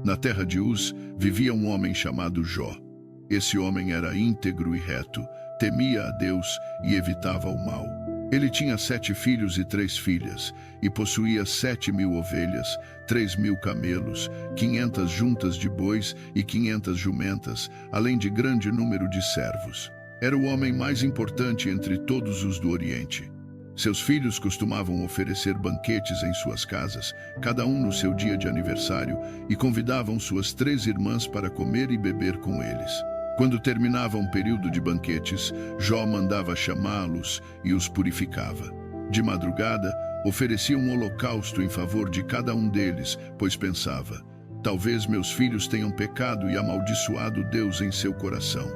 Na terra de Uz vivia um homem chamado Jó. Esse homem era íntegro e reto, temia a Deus e evitava o mal. Ele tinha 7 filhos e 3 filhas, e possuía 7.000 ovelhas, 3.000 camelos, 500 juntas de bois e 500 jumentas, além de grande número de servos. Era o homem mais importante entre todos os do Oriente. Seus filhos costumavam oferecer banquetes em suas casas, cada um no seu dia de aniversário, e convidavam suas 3 irmãs para comer e beber com eles. Quando terminava um período de banquetes, Jó mandava chamá-los e os purificava. De madrugada, oferecia um holocausto em favor de cada um deles, pois pensava: talvez meus filhos tenham pecado e amaldiçoado Deus em seu coração.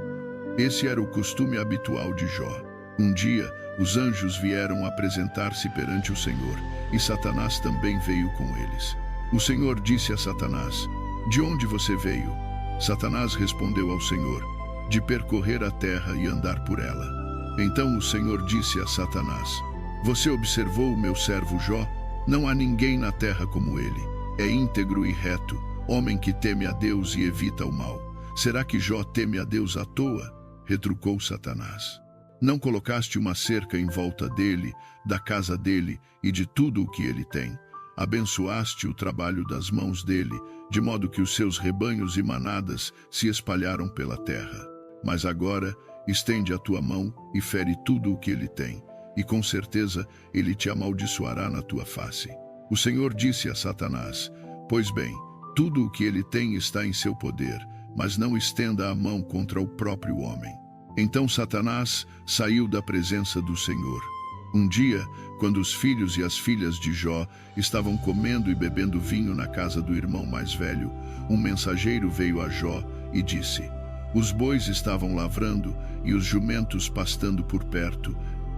Esse era o costume habitual de Jó. Um dia, os anjos vieram apresentar-se perante o Senhor, e Satanás também veio com eles. O Senhor disse a Satanás: de onde você veio? Satanás respondeu ao Senhor: de percorrer a terra e andar por ela. Então o Senhor disse a Satanás: você observou o meu servo Jó? Não há ninguém na terra como ele. É íntegro e reto, homem que teme a Deus e evita o mal. Será que Jó teme a Deus à toa? Retrucou Satanás. Não colocaste uma cerca em volta dele, da casa dele e de tudo o que ele tem. Abençoaste o trabalho das mãos dele, de modo que os seus rebanhos e manadas se espalharam pela terra. Mas agora, estende a tua mão e fere tudo o que ele tem, e com certeza ele te amaldiçoará na tua face. O Senhor disse a Satanás: pois bem, tudo o que ele tem está em seu poder, mas não estenda a mão contra o próprio homem. Então Satanás saiu da presença do Senhor. Um dia, quando os filhos e as filhas de Jó estavam comendo e bebendo vinho na casa do irmão mais velho, um mensageiro veio a Jó e disse: os bois estavam lavrando e os jumentos pastando por perto,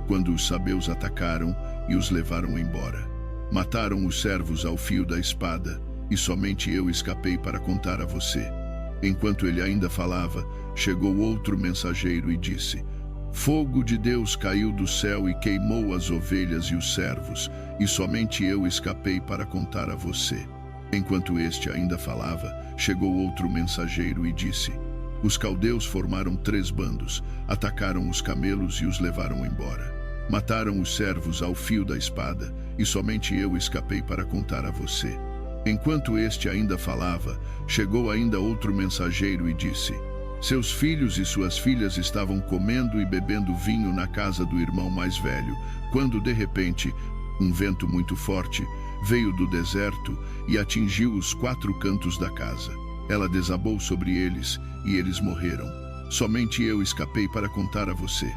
quando os sabeus atacaram e os levaram embora. Mataram os servos ao fio da espada, e somente eu escapei para contar a você. Enquanto ele ainda falava, chegou outro mensageiro e disse: fogo de Deus caiu do céu e queimou as ovelhas e os servos, e somente eu escapei para contar a você. Enquanto este ainda falava, chegou outro mensageiro e disse: os caldeus formaram 3 bandos, atacaram os camelos e os levaram embora. Mataram os servos ao fio da espada, e somente eu escapei para contar a você. Enquanto este ainda falava, chegou ainda outro mensageiro e disse: seus filhos e suas filhas estavam comendo e bebendo vinho na casa do irmão mais velho, quando de repente, um vento muito forte veio do deserto e atingiu os 4 cantos da casa. Ela desabou sobre eles e eles morreram. Somente eu escapei para contar a você.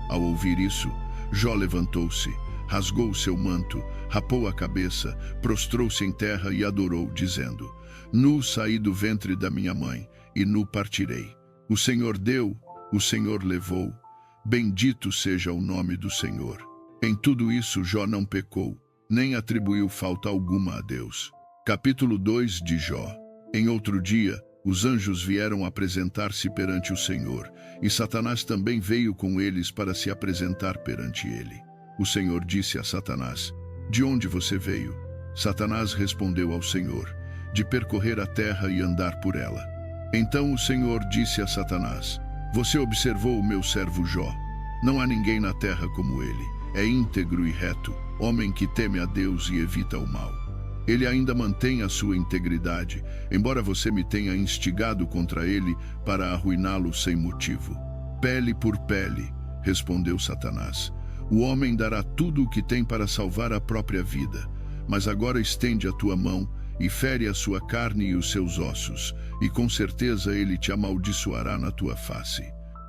Ao ouvir isso, Jó levantou-se, rasgou o seu manto, rapou a cabeça, prostrou-se em terra e adorou, dizendo: nu saí do ventre da minha mãe, e nu partirei. O Senhor deu, o Senhor levou. Bendito seja o nome do Senhor. Em tudo isso Jó não pecou, nem atribuiu falta alguma a Deus. Capítulo 2 de Jó. Em outro dia, os anjos vieram apresentar-se perante o Senhor, e Satanás também veio com eles para se apresentar perante ele. O Senhor disse a Satanás: de onde você veio? Satanás respondeu ao Senhor: de percorrer a terra e andar por ela. Então o Senhor disse a Satanás: você observou o meu servo Jó? Não há ninguém na terra como ele. É íntegro e reto, homem que teme a Deus e evita o mal. Ele ainda mantém a sua integridade, embora você me tenha instigado contra ele para arruiná-lo sem motivo. Pele por pele, respondeu Satanás. O homem dará tudo o que tem para salvar a própria vida, mas agora estende a tua mão e fere a sua carne e os seus ossos, e com certeza ele te amaldiçoará na tua face.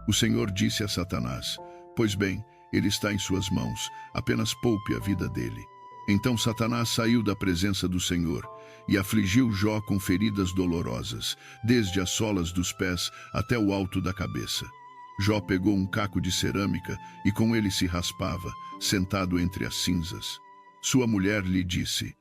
O Senhor disse a Satanás: pois bem, ele está em suas mãos, apenas poupe a vida dele. Então Satanás saiu da presença do Senhor e afligiu Jó com feridas dolorosas, desde as solas dos pés até o alto da cabeça. Jó pegou um caco de cerâmica e com ele se raspava, sentado entre as cinzas. Sua mulher lhe disse: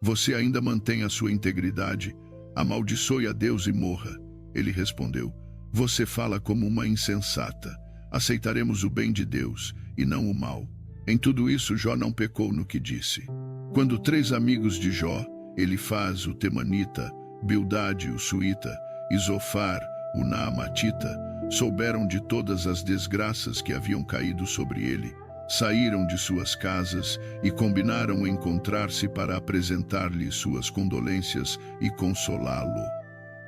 você ainda mantém a sua integridade? Amaldiçoe a Deus e morra. Ele respondeu: você fala como uma insensata. Aceitaremos o bem de Deus e não o mal. Em tudo isso Jó não pecou no que disse. Quando 3 amigos de Jó, Elifaz, o temanita, Bildade, o suíta, e Zofar, o naamatita, souberam de todas as desgraças que haviam caído sobre ele. Saíram de suas casas e combinaram encontrar-se para apresentar-lhe suas condolências e consolá-lo.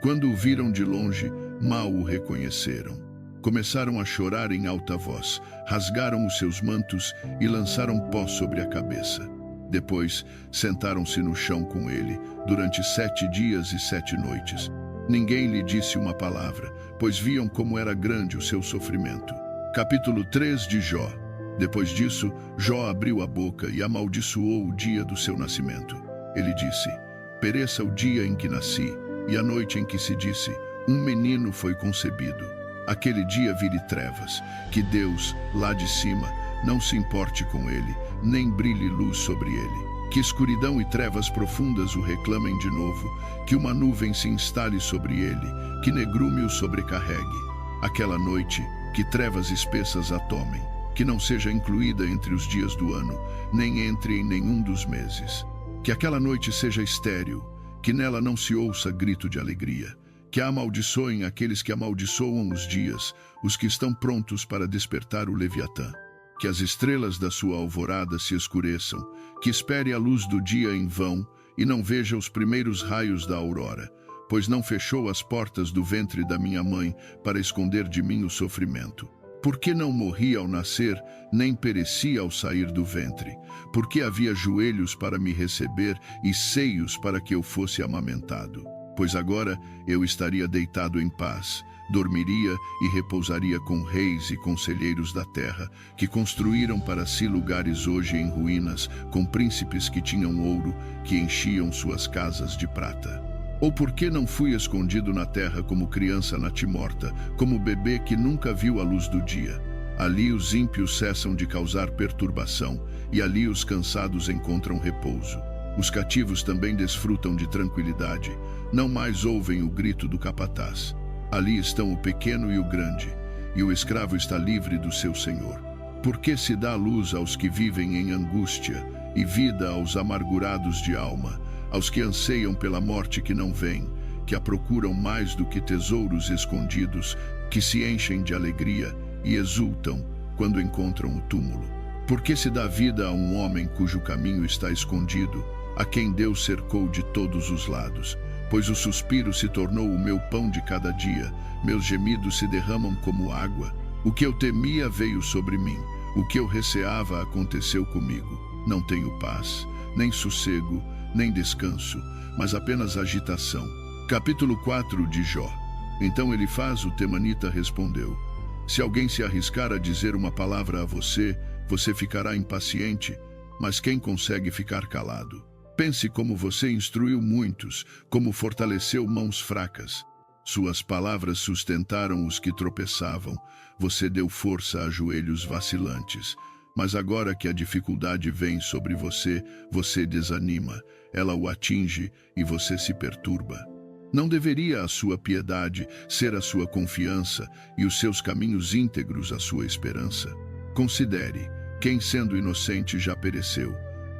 Quando o viram de longe, mal o reconheceram. Começaram a chorar em alta voz, rasgaram os seus mantos e lançaram pó sobre a cabeça. Depois, sentaram-se no chão com ele, durante 7 dias e 7 noites. Ninguém lhe disse uma palavra, pois viam como era grande o seu sofrimento. Capítulo 3 de Jó. Depois disso, Jó abriu a boca e amaldiçoou o dia do seu nascimento. Ele disse: pereça o dia em que nasci, e a noite em que se disse, um menino foi concebido. Aquele dia vire trevas, que Deus, lá de cima, não se importe com ele, nem brilhe luz sobre ele. Que escuridão e trevas profundas o reclamem de novo, que uma nuvem se instale sobre ele, que negrume o sobrecarregue. Aquela noite, que trevas espessas a tomem, que não seja incluída entre os dias do ano, nem entre em nenhum dos meses. Que aquela noite seja estéril, que nela não se ouça grito de alegria. Que amaldiçoem aqueles que amaldiçoam os dias, os que estão prontos para despertar o Leviatã. Que as estrelas da sua alvorada se escureçam, que espere a luz do dia em vão e não veja os primeiros raios da aurora, pois não fechou as portas do ventre da minha mãe para esconder de mim o sofrimento. Por que não morri ao nascer, nem pereci ao sair do ventre? Porque havia joelhos para me receber e seios para que eu fosse amamentado. Pois agora eu estaria deitado em paz, dormiria e repousaria com reis e conselheiros da terra, que construíram para si lugares hoje em ruínas, com príncipes que tinham ouro, que enchiam suas casas de prata. Ou por que não fui escondido na terra como criança natimorta, como bebê que nunca viu a luz do dia? Ali os ímpios cessam de causar perturbação, e ali os cansados encontram repouso. Os cativos também desfrutam de tranquilidade, não mais ouvem o grito do capataz. Ali estão o pequeno e o grande, e o escravo está livre do seu senhor. Por que se dá luz aos que vivem em angústia, e vida aos amargurados de alma, aos que anseiam pela morte que não vem, que a procuram mais do que tesouros escondidos, que se enchem de alegria e exultam quando encontram o túmulo? Por que se dá vida a um homem cujo caminho está escondido, a quem Deus cercou de todos os lados? Pois o suspiro se tornou o meu pão de cada dia, meus gemidos se derramam como água. O que eu temia veio sobre mim, o que eu receava aconteceu comigo. Não tenho paz, nem sossego, nem descanso, mas apenas agitação. Capítulo 4 de Jó. Então Elifaz, o temanita, respondeu: se alguém se arriscar a dizer uma palavra a você, você ficará impaciente, mas quem consegue ficar calado? Pense como você instruiu muitos, como fortaleceu mãos fracas. Suas palavras sustentaram os que tropeçavam. Você deu força a joelhos vacilantes. Mas agora que a dificuldade vem sobre você, você desanima. Ela o atinge e você se perturba. Não deveria a sua piedade ser a sua confiança e os seus caminhos íntegros a sua esperança? Considere, quem sendo inocente já pereceu?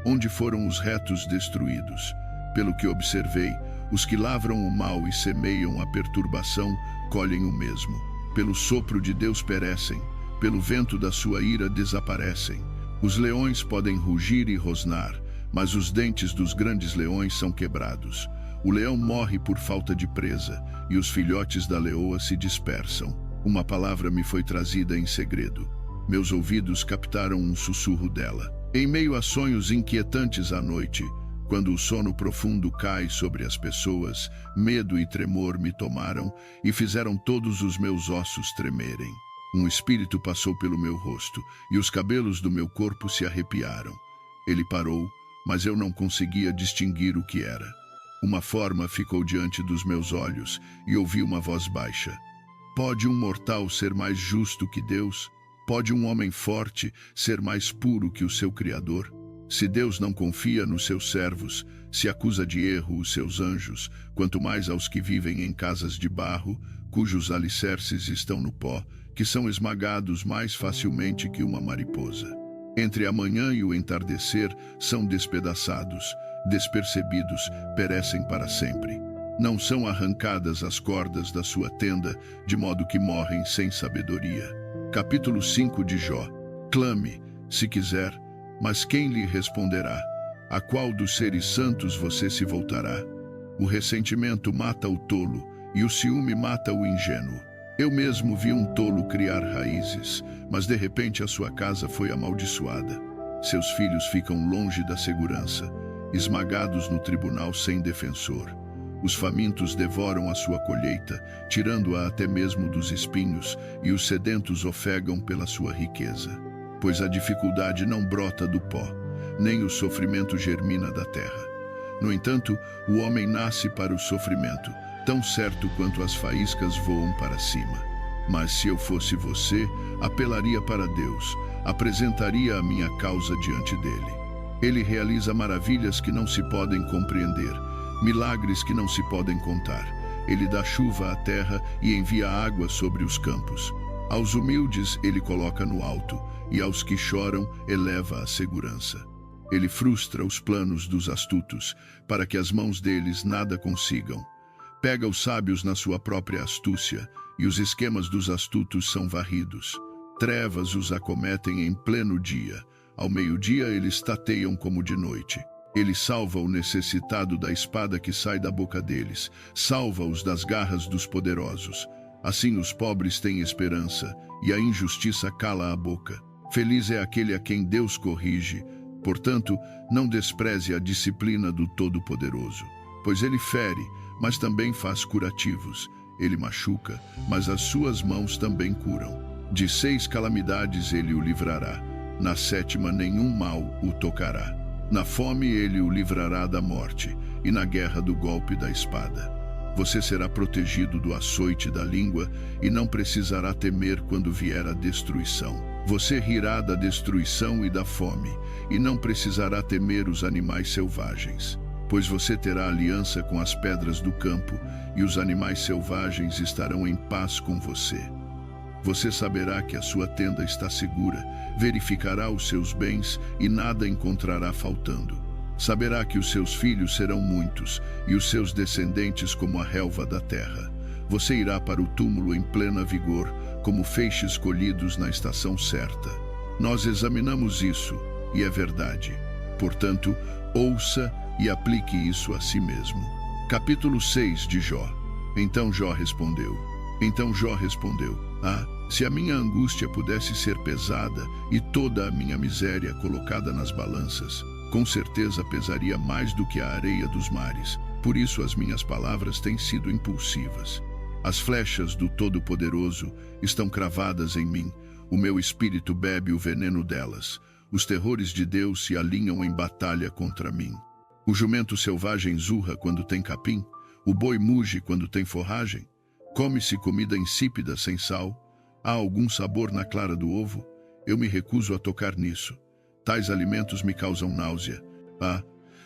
Onde foram os retos destruídos? Pelo que observei, os que lavram o mal e semeiam a perturbação, colhem o mesmo. Pelo sopro de Deus perecem, pelo vento da sua ira desaparecem. Os leões podem rugir e rosnar, mas os dentes dos grandes leões são quebrados. O leão morre por falta de presa, e os filhotes da leoa se dispersam. Uma palavra me foi trazida em segredo. Meus ouvidos captaram um sussurro dela. Em meio a sonhos inquietantes à noite, quando o sono profundo cai sobre as pessoas, medo e tremor me tomaram e fizeram todos os meus ossos tremerem. Um espírito passou pelo meu rosto e os cabelos do meu corpo se arrepiaram. Ele parou, mas eu não conseguia distinguir o que era. Uma forma ficou diante dos meus olhos e ouvi uma voz baixa: pode um mortal ser mais justo que Deus? Pode um homem forte ser mais puro que o seu Criador? Se Deus não confia nos seus servos, se acusa de erro os seus anjos, quanto mais aos que vivem em casas de barro, cujos alicerces estão no pó, que são esmagados mais facilmente que uma mariposa. Entre a manhã e o entardecer são despedaçados, despercebidos, perecem para sempre. não são arrancadas as cordas da sua tenda, de modo que morrem sem sabedoria. Capítulo 5 de Jó. Clame, se quiser, mas quem lhe responderá? A qual dos seres santos você se voltará? O ressentimento mata o tolo, e o ciúme mata o ingênuo. Eu mesmo vi um tolo criar raízes, mas de repente a sua casa foi amaldiçoada. Seus filhos ficam longe da segurança, esmagados no tribunal sem defensor. Os famintos devoram a sua colheita, tirando-a até mesmo dos espinhos, e os sedentos ofegam pela sua riqueza. Pois a dificuldade não brota do pó, nem o sofrimento germina da terra. No entanto, o homem nasce para o sofrimento, tão certo quanto as faíscas voam para cima. Mas se eu fosse você, apelaria para Deus, apresentaria a minha causa diante dele. Ele realiza maravilhas que não se podem compreender, milagres que não se podem contar. Ele dá chuva à terra e envia água sobre os campos. Aos humildes ele coloca no alto, e aos que choram eleva a segurança. Ele frustra os planos dos astutos, para que as mãos deles nada consigam. Pega os sábios na sua própria astúcia, e os esquemas dos astutos são varridos. Trevas os acometem em pleno dia. Ao meio-dia eles tateiam como de noite. Ele salva o necessitado da espada que sai da boca deles, salva-os das garras dos poderosos. Assim os pobres têm esperança, e a injustiça cala a boca. Feliz é aquele a quem Deus corrige. Portanto, não despreze a disciplina do Todo-Poderoso, pois ele fere, mas também faz curativos. Ele machuca, mas as suas mãos também curam. De 6 calamidades ele o livrará. Na 7ª nenhum mal o tocará. Na fome ele o livrará da morte, e na guerra do golpe da espada. Você será protegido do açoite da língua, e não precisará temer quando vier a destruição. Você rirá da destruição e da fome, e não precisará temer os animais selvagens. Pois você terá aliança com as pedras do campo, e os animais selvagens estarão em paz com você. Você saberá que a sua tenda está segura, verificará os seus bens e nada encontrará faltando. Saberá que os seus filhos serão muitos, e os seus descendentes como a relva da terra. Você irá para o túmulo em plena vigor, como feixes colhidos na estação certa. Nós examinamos isso, e é verdade. Portanto, ouça e aplique isso a si mesmo. Capítulo 6 de Jó. Então Jó respondeu. Ah, se a minha angústia pudesse ser pesada e toda a minha miséria colocada nas balanças, com certeza pesaria mais do que a areia dos mares. Por isso as minhas palavras têm sido impulsivas. As flechas do Todo-Poderoso estão cravadas em mim. O meu espírito bebe o veneno delas. Os terrores de Deus se alinham em batalha contra mim. O jumento selvagem zurra quando tem capim. O boi muge quando tem forragem. Come-se comida insípida sem sal. Há algum sabor na clara do ovo? Eu me recuso a tocar nisso. Tais alimentos me causam náusea. Ah,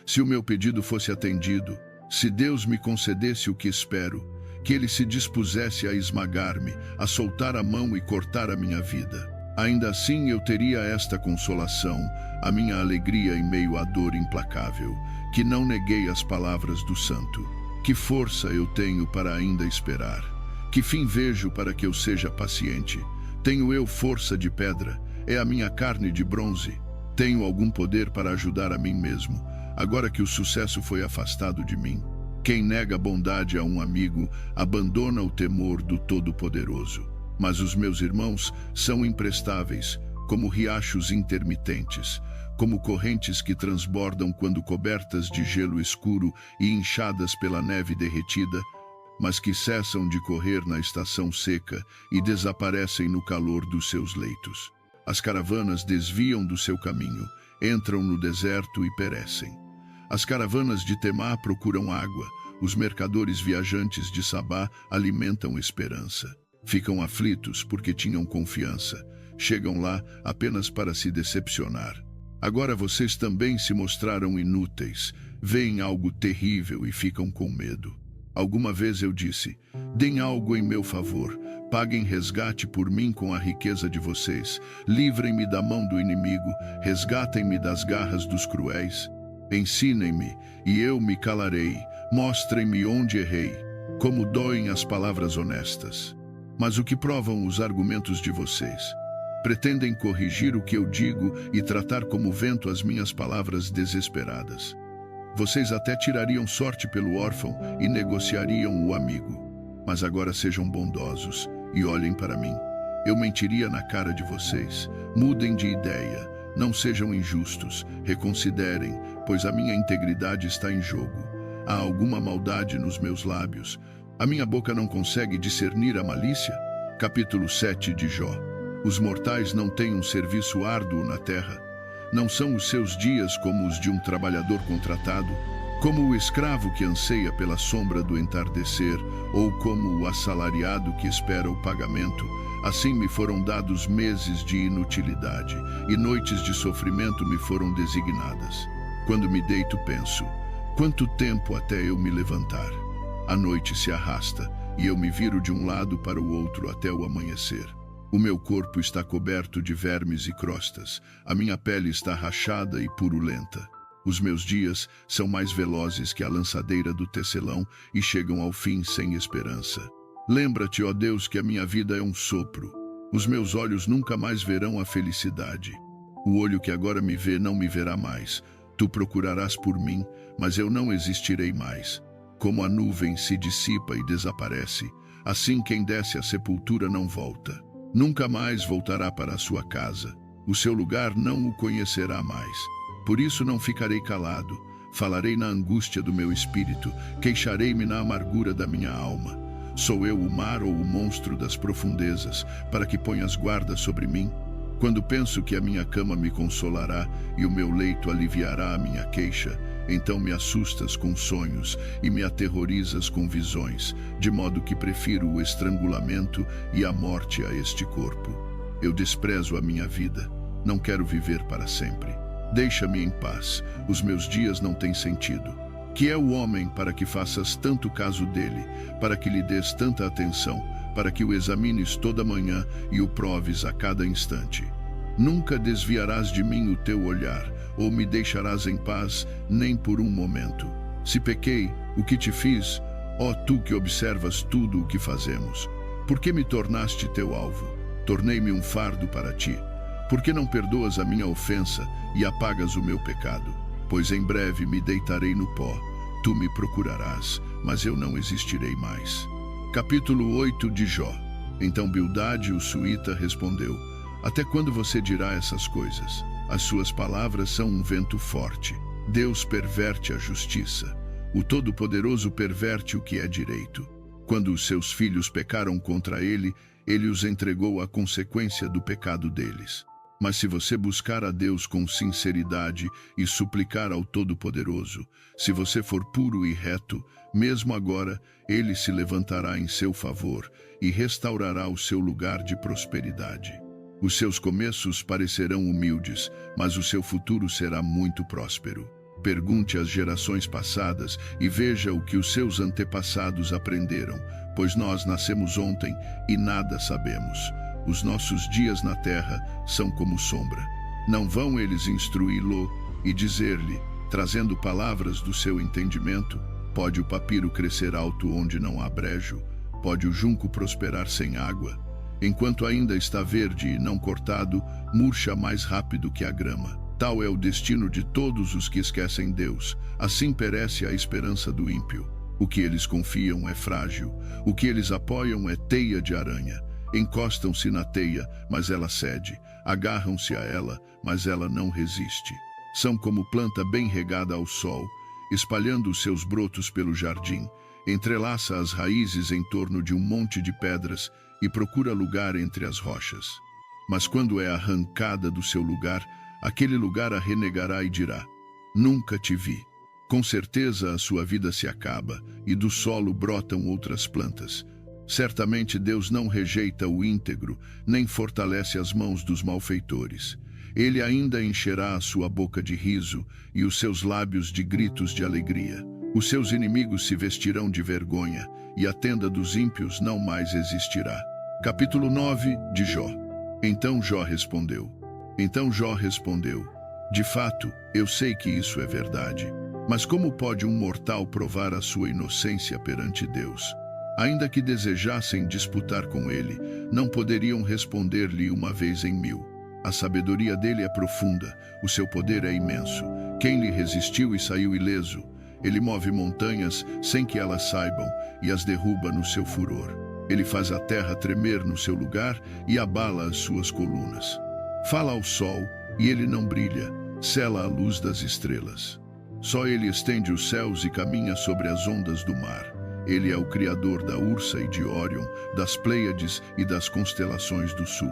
se o meu pedido fosse atendido, se Deus me concedesse o que espero, que Ele se dispusesse a esmagar-me, a soltar a mão e cortar a minha vida. Ainda assim eu teria esta consolação, a minha alegria em meio à dor implacável, que não neguei as palavras do santo. Que força eu tenho para ainda esperar? Que fim vejo para que eu seja paciente? Tenho eu força de pedra? É a minha carne de bronze? Tenho algum poder para ajudar a mim mesmo, agora que o sucesso foi afastado de mim? Quem nega bondade a um amigo, abandona o temor do Todo-Poderoso. Mas os meus irmãos são imprestáveis, como riachos intermitentes, como correntes que transbordam quando cobertas de gelo escuro e inchadas pela neve derretida, mas que cessam de correr na estação seca e desaparecem no calor dos seus leitos. As caravanas desviam do seu caminho, entram no deserto e perecem. As caravanas de Temá procuram água, os mercadores viajantes de Sabá alimentam esperança. Ficam aflitos porque tinham confiança. Chegam lá apenas para se decepcionar. Agora vocês também se mostraram inúteis, veem algo terrível e ficam com medo. Alguma vez eu disse, deem algo em meu favor, paguem resgate por mim com a riqueza de vocês, livrem-me da mão do inimigo, resgatem-me das garras dos cruéis. Ensinem-me, e eu me calarei, Mostrem-me onde errei, como doem as palavras honestas. Mas o que provam os argumentos de vocês? Pretendem corrigir o que eu digo e tratar como vento as minhas palavras desesperadas. Vocês até tirariam sorte pelo órfão e negociariam o amigo. Mas agora sejam bondosos e olhem para mim. Eu mentiria na cara de vocês. Mudem de ideia. Não sejam injustos. Reconsiderem, pois a minha integridade está em jogo. Há alguma maldade nos meus lábios. A minha boca não consegue discernir a malícia? Capítulo 7 de Jó. Os mortais não têm um serviço árduo na terra. Não são os seus dias como os de um trabalhador contratado, como o escravo que anseia pela sombra do entardecer, ou como o assalariado que espera o pagamento. Assim me foram dados meses de inutilidade, e noites de sofrimento me foram designadas. Quando me deito, penso, quanto tempo até eu me levantar? A noite se arrasta, e eu me viro de um lado para o outro até o amanhecer. O meu corpo está coberto de vermes e crostas, a minha pele está rachada e purulenta. Os meus dias são mais velozes que a lançadeira do tecelão e chegam ao fim sem esperança. Lembra-te, ó Deus, que a minha vida é um sopro. Os meus olhos nunca mais verão a felicidade. O olho que agora me vê não me verá mais. Tu procurarás por mim, mas eu não existirei mais. Como a nuvem se dissipa e desaparece, assim quem desce à sepultura não volta. Nunca mais voltará para a sua casa. O seu lugar não o conhecerá mais. Por isso não ficarei calado. Falarei na angústia do meu espírito, queixarei-me na amargura da minha alma. Sou eu o mar ou o monstro das profundezas, para que ponhas guarda sobre mim? Quando penso que a minha cama me consolará e o meu leito aliviará a minha queixa, então me assustas com sonhos e me aterrorizas com visões, de modo que prefiro o estrangulamento e a morte a este corpo. Eu desprezo a minha vida, não quero viver para sempre. Deixa-me em paz, os meus dias não têm sentido. Que é o homem para que faças tanto caso dele, para que lhe des tanta atenção, para que o examines toda manhã e o proves a cada instante? Nunca desviarás de mim o teu olhar, ou me deixarás em paz nem por um momento. Se pequei, o que te fiz? Ó tu que observas tudo o que fazemos. Por que me tornaste teu alvo? Tornei-me um fardo para ti. Por que não perdoas a minha ofensa e apagas o meu pecado? Pois em breve me deitarei no pó. Tu me procurarás, mas eu não existirei mais. Capítulo 8 de Jó. Então Bildade, o suíta, respondeu: Até quando você dirá essas coisas? As suas palavras são um vento forte. Deus perverte a justiça. O Todo-Poderoso perverte o que é direito. Quando os seus filhos pecaram contra ele, ele os entregou à consequência do pecado deles. Mas se você buscar a Deus com sinceridade e suplicar ao Todo-Poderoso, se você for puro e reto, mesmo agora, ele se levantará em seu favor e restaurará o seu lugar de prosperidade. Os seus começos parecerão humildes, mas o seu futuro será muito próspero. Pergunte às gerações passadas e veja o que os seus antepassados aprenderam, pois nós nascemos ontem e nada sabemos. Os nossos dias na terra são como sombra. Não vão eles instruí-lo e dizer-lhe, trazendo palavras do seu entendimento: pode o papiro crescer alto onde não há brejo? Pode o junco prosperar sem água? Enquanto ainda está verde e não cortado, murcha mais rápido que a grama. Tal é o destino de todos os que esquecem Deus. Assim perece a esperança do ímpio. O que eles confiam é frágil. O que eles apoiam é teia de aranha. Encostam-se na teia, mas ela cede. Agarram-se a ela, mas ela não resiste. São como planta bem regada ao sol, espalhando os seus brotos pelo jardim. Entrelaça as raízes em torno de um monte de pedras e procura lugar entre as rochas. Mas quando é arrancada do seu lugar, aquele lugar a renegará e dirá: nunca te vi. Com certeza a sua vida se acaba, e do solo brotam outras plantas. Certamente Deus não rejeita o íntegro, nem fortalece as mãos dos malfeitores. Ele ainda encherá a sua boca de riso e os seus lábios de gritos de alegria. Os seus inimigos se vestirão de vergonha, e a tenda dos ímpios não mais existirá. Capítulo 9 de Jó. Então Jó respondeu: de fato, eu sei que isso é verdade. Mas como pode um mortal provar a sua inocência perante Deus? Ainda que desejassem disputar com ele, não poderiam responder-lhe uma vez em 1000. A sabedoria dele é profunda, o seu poder é imenso. Quem lhe resistiu e saiu ileso? Ele move montanhas sem que elas saibam e as derruba no seu furor. Ele faz a terra tremer no seu lugar e abala as suas colunas. Fala ao sol e ele não brilha, cela a luz das estrelas. Só ele estende os céus e caminha sobre as ondas do mar. Ele é o criador da Ursa e de Órion, das Pleiades e das constelações do sul.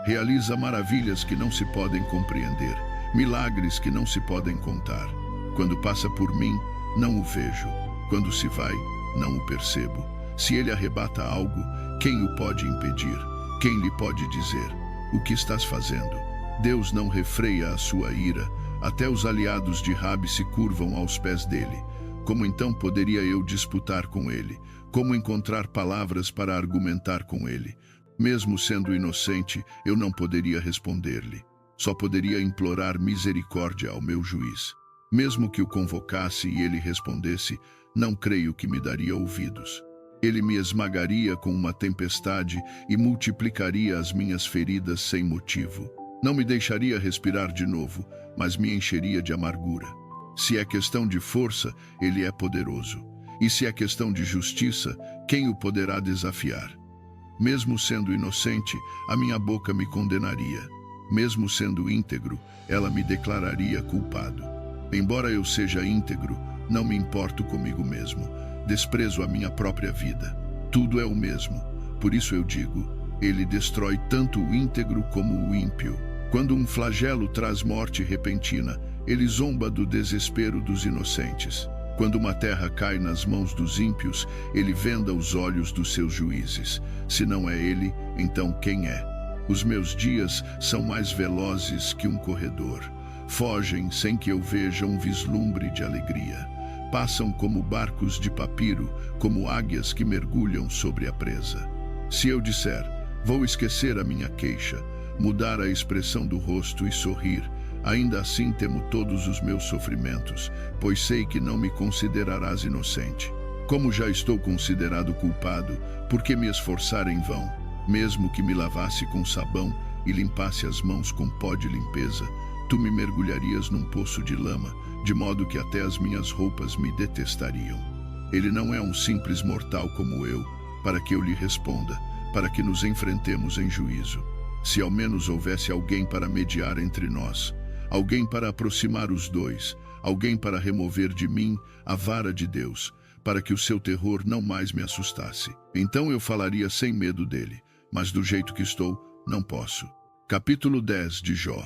Realiza maravilhas que não se podem compreender, milagres que não se podem contar. Quando passa por mim, não o vejo. Quando se vai, não o percebo. Se ele arrebata algo, quem o pode impedir? Quem lhe pode dizer: o que estás fazendo? Deus não refreia a sua ira. Até os aliados de Rabi se curvam aos pés dele. Como então poderia eu disputar com ele? Como encontrar palavras para argumentar com ele? Mesmo sendo inocente, eu não poderia responder-lhe. Só poderia implorar misericórdia ao meu juiz. Mesmo que o convocasse e ele respondesse, não creio que me daria ouvidos. Ele me esmagaria com uma tempestade e multiplicaria as minhas feridas sem motivo. Não me deixaria respirar de novo, mas me encheria de amargura. Se é questão de força, ele é poderoso. E se é questão de justiça, quem o poderá desafiar? Mesmo sendo inocente, a minha boca me condenaria. Mesmo sendo íntegro, ela me declararia culpado. Embora eu seja íntegro, não me importo comigo mesmo. Desprezo a minha própria vida. Tudo é o mesmo. Por isso eu digo, ele destrói tanto o íntegro como o ímpio. Quando um flagelo traz morte repentina, ele zomba do desespero dos inocentes. Quando uma terra cai nas mãos dos ímpios, ele venda os olhos dos seus juízes. Se não é ele, então quem é? Os meus dias são mais velozes que um corredor. Fogem sem que eu veja um vislumbre de alegria. Passam como barcos de papiro, como águias que mergulham sobre a presa. Se eu disser, vou esquecer a minha queixa, mudar a expressão do rosto e sorrir, ainda assim temo todos os meus sofrimentos, pois sei que não me considerarás inocente. Como já estou considerado culpado, por que me esforçar em vão? Mesmo que me lavasse com sabão e limpasse as mãos com pó de limpeza, tu me mergulharias num poço de lama, de modo que até as minhas roupas me detestariam. Ele não é um simples mortal como eu, para que eu lhe responda, para que nos enfrentemos em juízo. Se ao menos houvesse alguém para mediar entre nós, alguém para aproximar os dois, alguém para remover de mim a vara de Deus, para que o seu terror não mais me assustasse. Então eu falaria sem medo dele, mas do jeito que estou, não posso. Capítulo 10 de Jó.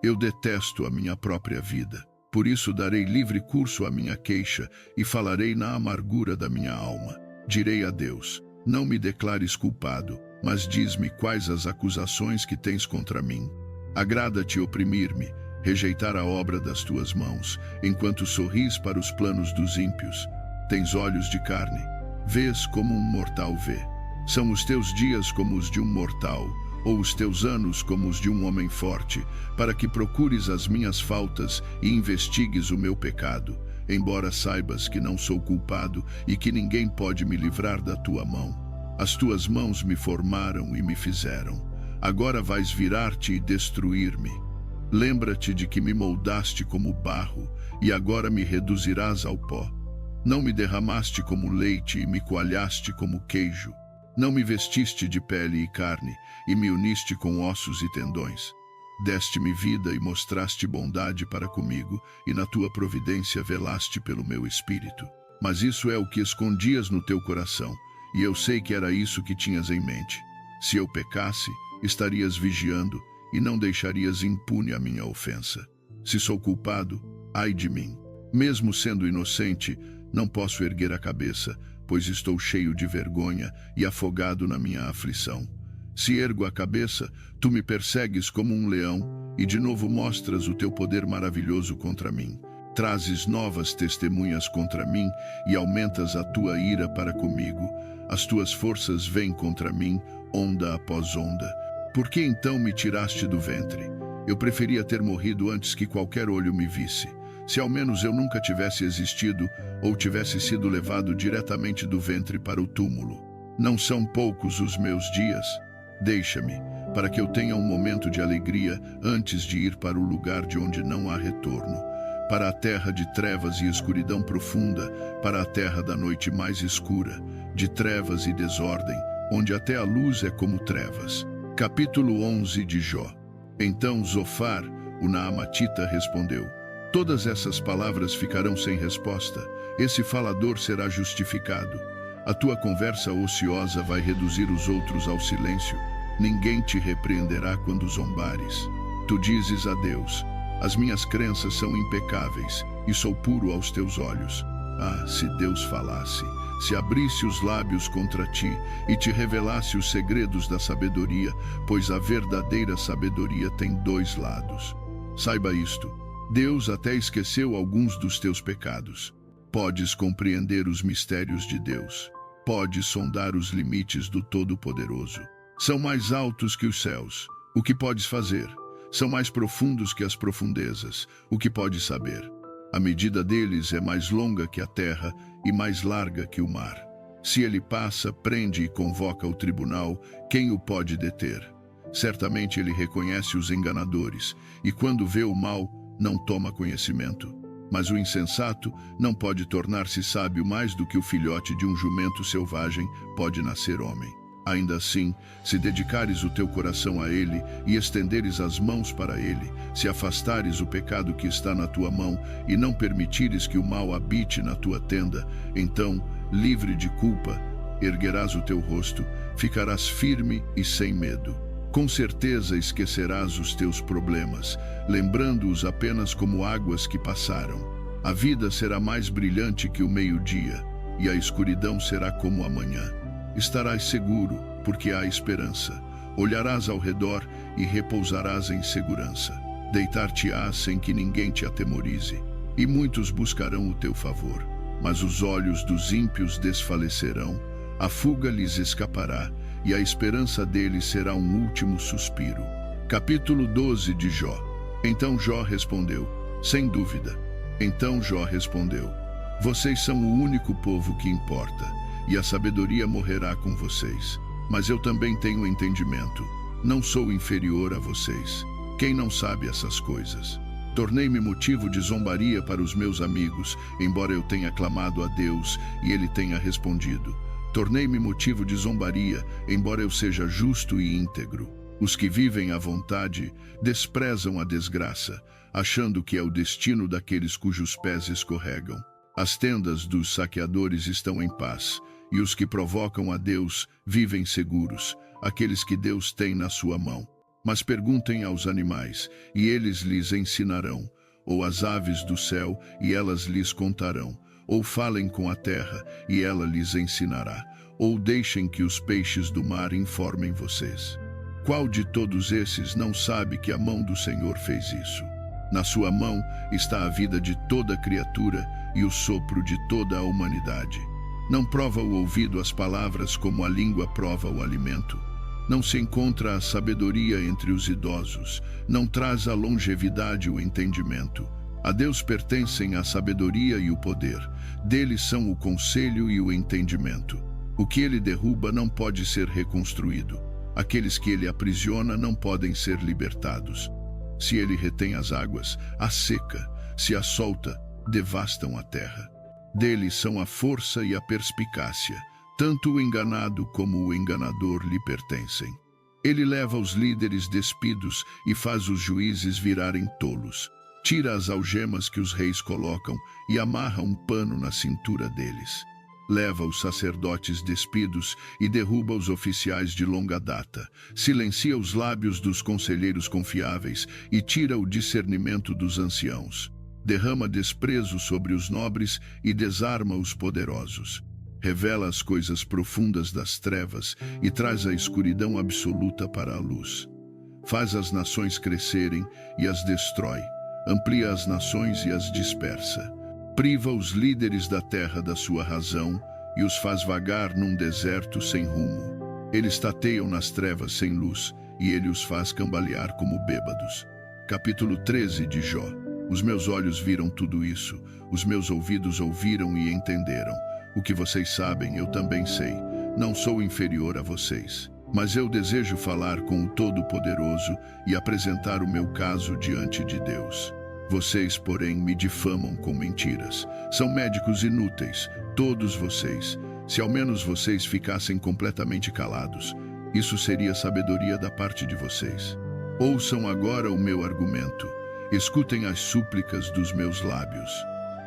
Eu detesto a minha própria vida. Por isso darei livre curso à minha queixa e falarei na amargura da minha alma. Direi a Deus, não me declares culpado, mas diz-me quais as acusações que tens contra mim. Agrada-te oprimir-me, rejeitar a obra das tuas mãos, enquanto sorris para os planos dos ímpios. Tens olhos de carne, vês como um mortal vê. São os teus dias como os de um mortal, ou os teus anos como os de um homem forte, para que procures as minhas faltas e investigues o meu pecado, embora saibas que não sou culpado e que ninguém pode me livrar da tua mão. As tuas mãos me formaram e me fizeram. Agora vais virar-te e destruir-me. Lembra-te de que me moldaste como barro, e agora me reduzirás ao pó. Não me derramaste como leite e me coalhaste como queijo. Não me vestiste de pele e carne, e me uniste com ossos e tendões. Deste-me vida e mostraste bondade para comigo, e na tua providência velaste pelo meu espírito. Mas isso é o que escondias no teu coração, e eu sei que era isso que tinhas em mente. Se eu pecasse, estarias vigiando, e não deixarias impune a minha ofensa. Se sou culpado, ai de mim. Mesmo sendo inocente, não posso erguer a cabeça, pois estou cheio de vergonha e afogado na minha aflição. Se ergo a cabeça, tu me persegues como um leão, e de novo mostras o teu poder maravilhoso contra mim. Trazes novas testemunhas contra mim e aumentas a tua ira para comigo. As tuas forças vêm contra mim, onda após onda. Por que então me tiraste do ventre? Eu preferia ter morrido antes que qualquer olho me visse. Se ao menos eu nunca tivesse existido ou tivesse sido levado diretamente do ventre para o túmulo. Não são poucos os meus dias. Deixa-me, para que eu tenha um momento de alegria antes de ir para o lugar de onde não há retorno, para a terra de trevas e escuridão profunda, para a terra da noite mais escura, de trevas e desordem, onde até a luz é como trevas. Capítulo 11 de Jó. Então Zofar, o Naamatita, respondeu: todas essas palavras ficarão sem resposta. Esse falador será justificado. A tua conversa ociosa vai reduzir os outros ao silêncio. Ninguém te repreenderá quando zombares. Tu dizes a Deus: as minhas crenças são impecáveis e sou puro aos teus olhos. Ah, se Deus falasse, se abrisse os lábios contra ti e te revelasse os segredos da sabedoria, pois a verdadeira sabedoria tem dois lados. Saiba isto: Deus até esqueceu alguns dos teus pecados. Podes compreender os mistérios de Deus. Podes sondar os limites do Todo-Poderoso. São mais altos que os céus. O que podes fazer? São mais profundos que as profundezas. O que podes saber? A medida deles é mais longa que a terra e mais larga que o mar. Se ele passa, prende e convoca o tribunal, quem o pode deter? Certamente ele reconhece os enganadores, e quando vê o mal, não toma conhecimento. Mas o insensato não pode tornar-se sábio mais do que o filhote de um jumento selvagem pode nascer homem. Ainda assim, se dedicares o teu coração a ele e estenderes as mãos para ele, se afastares o pecado que está na tua mão e não permitires que o mal habite na tua tenda, então, livre de culpa, erguerás o teu rosto, ficarás firme e sem medo. Com certeza esquecerás os teus problemas, lembrando-os apenas como águas que passaram. A vida será mais brilhante que o meio-dia, e a escuridão será como a manhã. Estarás seguro, porque há esperança. Olharás ao redor e repousarás em segurança. Deitar-te-ás sem que ninguém te atemorize, e muitos buscarão o teu favor. Mas os olhos dos ímpios desfalecerão, a fuga lhes escapará, e a esperança deles será um último suspiro. Capítulo 12 de Jó. Então Jó respondeu: sem dúvida. Então Jó respondeu: vocês são o único povo que importa, e a sabedoria morrerá com vocês. Mas eu também tenho entendimento. Não sou inferior a vocês. Quem não sabe essas coisas? Tornei-me motivo de zombaria para os meus amigos, embora eu tenha clamado a Deus e ele tenha respondido. Tornei-me motivo de zombaria, embora eu seja justo e íntegro. Os que vivem à vontade desprezam a desgraça, achando que é o destino daqueles cujos pés escorregam. As tendas dos saqueadores estão em paz, e os que provocam a Deus vivem seguros, aqueles que Deus tem na sua mão. Mas perguntem aos animais, e eles lhes ensinarão, ou às aves do céu, e elas lhes contarão, ou falem com a terra, e ela lhes ensinará, ou deixem que os peixes do mar informem vocês. Qual de todos esses não sabe que a mão do Senhor fez isso? Na sua mão está a vida de toda criatura e o sopro de toda a humanidade. Não prova o ouvido as palavras como a língua prova o alimento. Não se encontra a sabedoria entre os idosos, não traz a longevidade o entendimento. A Deus pertencem a sabedoria e o poder, deles são o conselho e o entendimento. O que ele derruba não pode ser reconstruído. Aqueles que ele aprisiona não podem ser libertados. Se ele retém as águas, as seca. Se as solta, devastam a terra. Deles são a força e a perspicácia. Tanto o enganado como o enganador lhe pertencem. Ele leva os líderes despidos e faz os juízes virarem tolos. Tira as algemas que os reis colocam e amarra um pano na cintura deles. Leva os sacerdotes despidos e derruba os oficiais de longa data. Silencia os lábios dos conselheiros confiáveis e tira o discernimento dos anciãos. Derrama desprezo sobre os nobres e desarma os poderosos. Revela as coisas profundas das trevas e traz a escuridão absoluta para a luz. Faz as nações crescerem e as destrói. Amplia as nações e as dispersa. Priva os líderes da terra da sua razão e os faz vagar num deserto sem rumo. Eles tateiam nas trevas sem luz e ele os faz cambalear como bêbados. Capítulo 13 de Jó. Os meus olhos viram tudo isso, os meus ouvidos ouviram e entenderam. O que vocês sabem, eu também sei. Não sou inferior a vocês. Mas eu desejo falar com o Todo-Poderoso e apresentar o meu caso diante de Deus. Vocês, porém, me difamam com mentiras. São médicos inúteis, todos vocês. Se ao menos vocês ficassem completamente calados, isso seria sabedoria da parte de vocês. Ouçam agora o meu argumento. Escutem as súplicas dos meus lábios.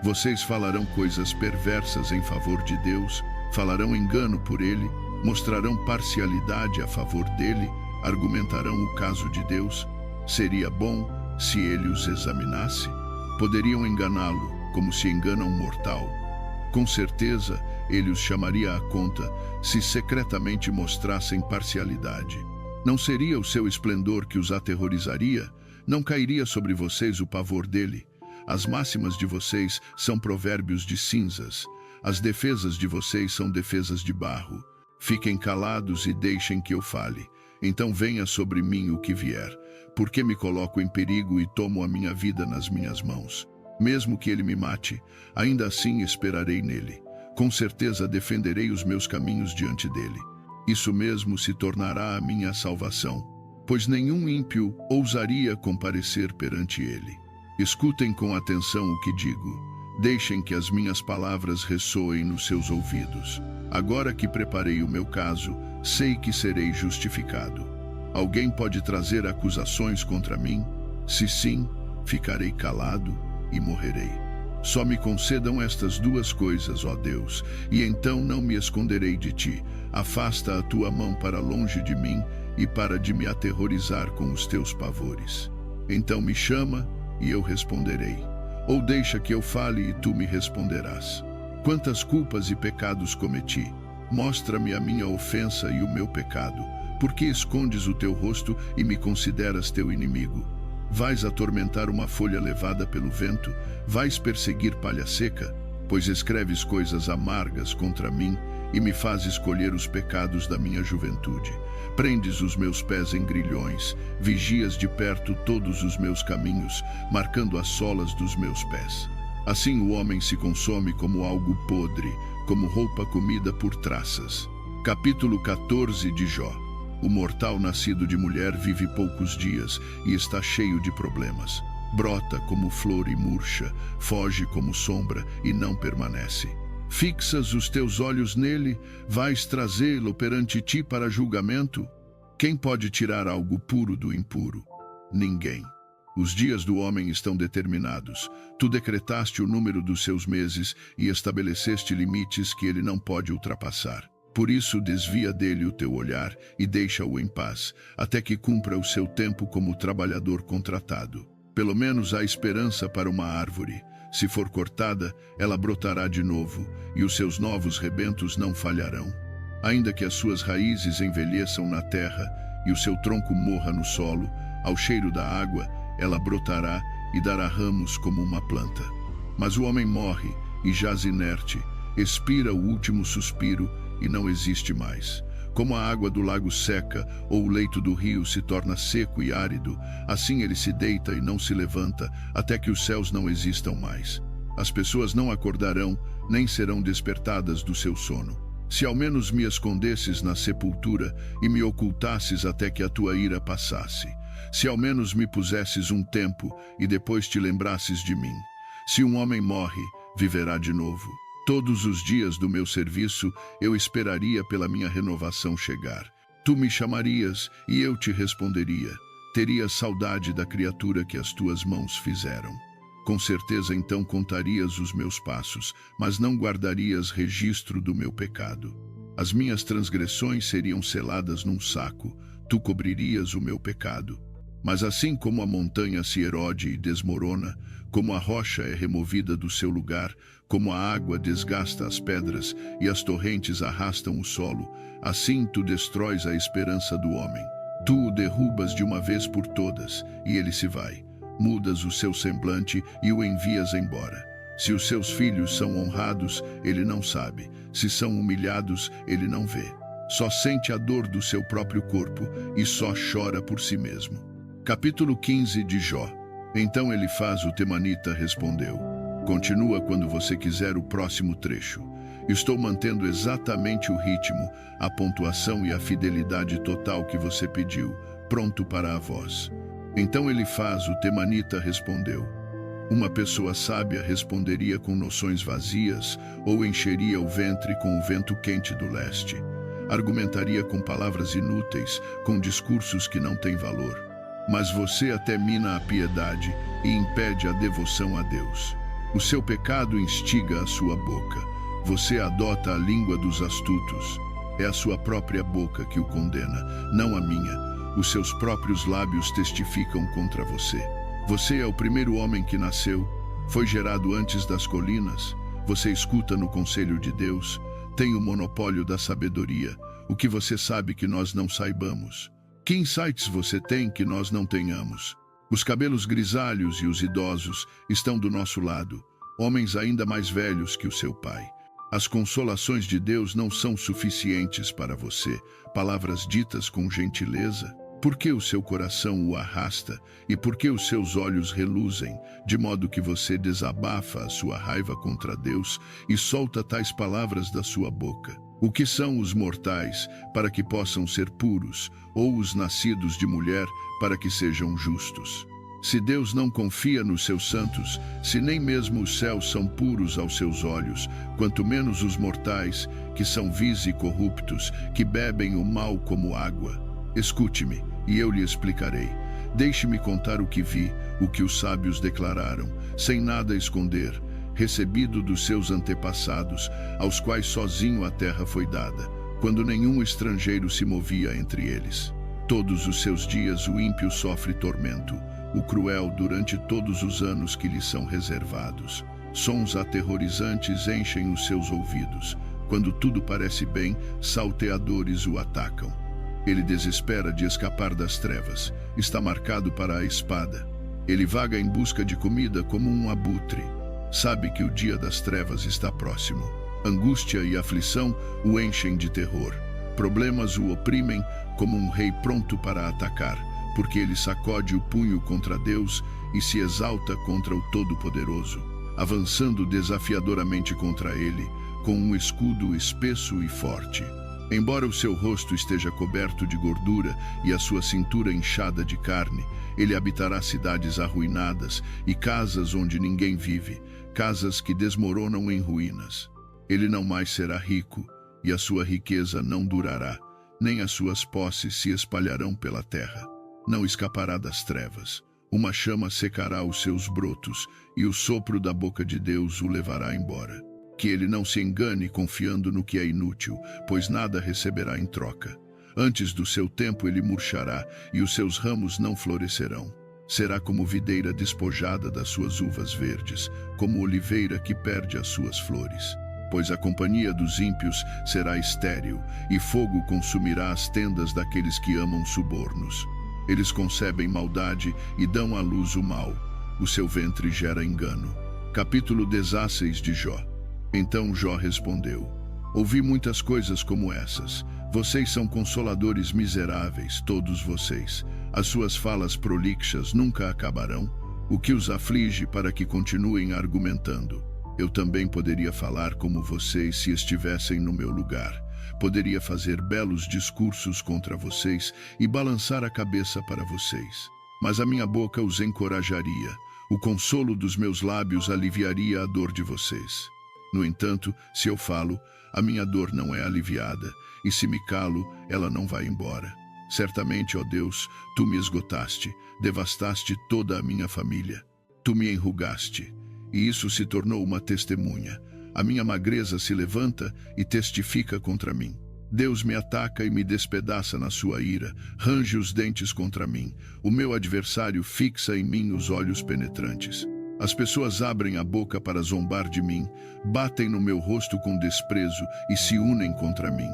Vocês falarão coisas perversas em favor de Deus, falarão engano por Ele, mostrarão parcialidade a favor dele, argumentarão o caso de Deus. Seria bom se ele os examinasse? Poderiam enganá-lo, como se engana um mortal. Com certeza, ele os chamaria à conta se secretamente mostrassem parcialidade. Não seria o seu esplendor que os aterrorizaria? Não cairia sobre vocês o pavor dele? As máximas de vocês são provérbios de cinzas. As defesas de vocês são defesas de barro. Fiquem calados e deixem que eu fale. Então venha sobre mim o que vier, porque me coloco em perigo e tomo a minha vida nas minhas mãos. Mesmo que ele me mate, ainda assim esperarei nele. Com certeza defenderei os meus caminhos diante dele. Isso mesmo se tornará a minha salvação, pois nenhum ímpio ousaria comparecer perante ele. Escutem com atenção o que digo. Deixem que as minhas palavras ressoem nos seus ouvidos. Agora que preparei o meu caso, sei que serei justificado. Alguém pode trazer acusações contra mim? Se sim, ficarei calado e morrerei. Só me concedam estas duas coisas, ó Deus, e então não me esconderei de ti. Afasta a tua mão para longe de mim e para de me aterrorizar com os teus pavores. Então me chama e eu responderei. Ou deixa que eu fale e tu me responderás. Quantas culpas e pecados cometi? Mostra-me a minha ofensa e o meu pecado. Por que escondes o teu rosto e me consideras teu inimigo? Vais atormentar uma folha levada pelo vento? Vais perseguir palha seca? Pois escreves coisas amargas contra mim e me fazes escolher os pecados da minha juventude. Prendes os meus pés em grilhões, vigias de perto todos os meus caminhos, marcando as solas dos meus pés. Assim o homem se consome como algo podre, como roupa comida por traças. Capítulo 14 de Jó. O mortal nascido de mulher vive poucos dias e está cheio de problemas. Brota como flor e murcha, foge como sombra e não permanece. Fixas os teus olhos nele, vais trazê-lo perante ti para julgamento? Quem pode tirar algo puro do impuro? Ninguém. Os dias do homem estão determinados. Tu decretaste o número dos seus meses e estabeleceste limites que ele não pode ultrapassar. Por isso desvia dele o teu olhar e deixa-o em paz, até que cumpra o seu tempo como trabalhador contratado. Pelo menos há esperança para uma árvore. Se for cortada, ela brotará de novo, e os seus novos rebentos não falharão. Ainda que as suas raízes envelheçam na terra e o seu tronco morra no solo, ao cheiro da água, ela brotará e dará ramos como uma planta. Mas o homem morre e jaz inerte, expira o último suspiro e não existe mais. Como a água do lago seca ou o leito do rio se torna seco e árido, assim ele se deita e não se levanta, até que os céus não existam mais. As pessoas não acordarão, nem serão despertadas do seu sono. Se ao menos me escondesses na sepultura e me ocultasses até que a tua ira passasse. Se ao menos me pusesses um tempo e depois te lembrasses de mim. Se um homem morre, viverá de novo. Todos os dias do meu serviço eu esperaria pela minha renovação chegar. Tu me chamarias e eu te responderia. Terias saudade da criatura que as tuas mãos fizeram. Com certeza então contarias os meus passos, mas não guardarias registro do meu pecado. As minhas transgressões seriam seladas num saco, tu cobririas o meu pecado. Mas assim como a montanha se erode e desmorona, como a rocha é removida do seu lugar, como a água desgasta as pedras e as torrentes arrastam o solo, assim tu destróis a esperança do homem. Tu o derrubas de uma vez por todas, e ele se vai. Mudas o seu semblante e o envias embora. Se os seus filhos são honrados, ele não sabe. Se são humilhados, ele não vê. Só sente a dor do seu próprio corpo e só chora por si mesmo. Capítulo 15 de Jó. Então Elifaz o temanita respondeu: continua quando você quiser o próximo trecho. Estou mantendo exatamente o ritmo, a pontuação e a fidelidade total que você pediu, pronto para a voz. Então Elifaz o temanita respondeu: uma pessoa sábia responderia com noções vazias ou encheria o ventre com o vento quente do leste. Argumentaria com palavras inúteis, com discursos que não têm valor. Mas você até mina a piedade e impede a devoção a Deus. O seu pecado instiga a sua boca. Você adota a língua dos astutos. É a sua própria boca que o condena, não a minha. Os seus próprios lábios testificam contra você. Você é o primeiro homem que nasceu, foi gerado antes das colinas. Você escuta no conselho de Deus, tem o monopólio da sabedoria. O que você sabe que nós não saibamos? Que insights você tem que nós não tenhamos? Os cabelos grisalhos e os idosos estão do nosso lado, homens ainda mais velhos que o seu pai. As consolações de Deus não são suficientes para você, palavras ditas com gentileza. Por que o seu coração o arrasta e por que os seus olhos reluzem, de modo que você desabafa a sua raiva contra Deus e solta tais palavras da sua boca? O que são os mortais para que possam ser puros, ou os nascidos de mulher para que sejam justos? Se Deus não confia nos seus santos, se nem mesmo os céus são puros aos seus olhos, quanto menos os mortais, que são vis e corruptos, que bebem o mal como água. Escute-me, e eu lhe explicarei. Deixe-me contar o que vi, o que os sábios declararam, sem nada esconder, recebido dos seus antepassados, aos quais sozinho a terra foi dada, quando nenhum estrangeiro se movia entre eles. Todos os seus dias o ímpio sofre tormento, o cruel durante todos os anos que lhe são reservados. Sons aterrorizantes enchem os seus ouvidos. Quando tudo parece bem, salteadores o atacam. Ele desespera de escapar das trevas. Está marcado para a espada. Ele vaga em busca de comida como um abutre. Sabe que o dia das trevas está próximo. Angústia e aflição o enchem de terror. Problemas o oprimem como um rei pronto para atacar, porque ele sacode o punho contra Deus e se exalta contra o Todo-Poderoso, avançando desafiadoramente contra ele, com um escudo espesso e forte. Embora o seu rosto esteja coberto de gordura e a sua cintura inchada de carne, ele habitará cidades arruinadas e casas onde ninguém vive, casas que desmoronam em ruínas. Ele não mais será rico, e a sua riqueza não durará, nem as suas posses se espalharão pela terra. Não escapará das trevas. Uma chama secará os seus brotos, e o sopro da boca de Deus o levará embora. Que ele não se engane confiando no que é inútil, pois nada receberá em troca. Antes do seu tempo ele murchará, e os seus ramos não florescerão. Será como videira despojada das suas uvas verdes, como oliveira que perde as suas flores. Pois a companhia dos ímpios será estéril, e fogo consumirá as tendas daqueles que amam subornos. Eles concebem maldade e dão à luz o mal. O seu ventre gera engano. Capítulo 16 de Jó. Então Jó respondeu: ouvi muitas coisas como essas. Vocês são consoladores miseráveis, todos vocês. As suas falas prolixas nunca acabarão. O que os aflige para que continuem argumentando? Eu também poderia falar como vocês se estivessem no meu lugar. Poderia fazer belos discursos contra vocês e balançar a cabeça para vocês. Mas a minha boca os encorajaria. O consolo dos meus lábios aliviaria a dor de vocês. No entanto, se eu falo, a minha dor não é aliviada, e se me calo, ela não vai embora. Certamente, ó Deus, tu me esgotaste, devastaste toda a minha família. Tu me enrugaste, e isso se tornou uma testemunha. A minha magreza se levanta e testifica contra mim. Deus me ataca e me despedaça na sua ira, range os dentes contra mim. O meu adversário fixa em mim os olhos penetrantes. As pessoas abrem a boca para zombar de mim, batem no meu rosto com desprezo e se unem contra mim.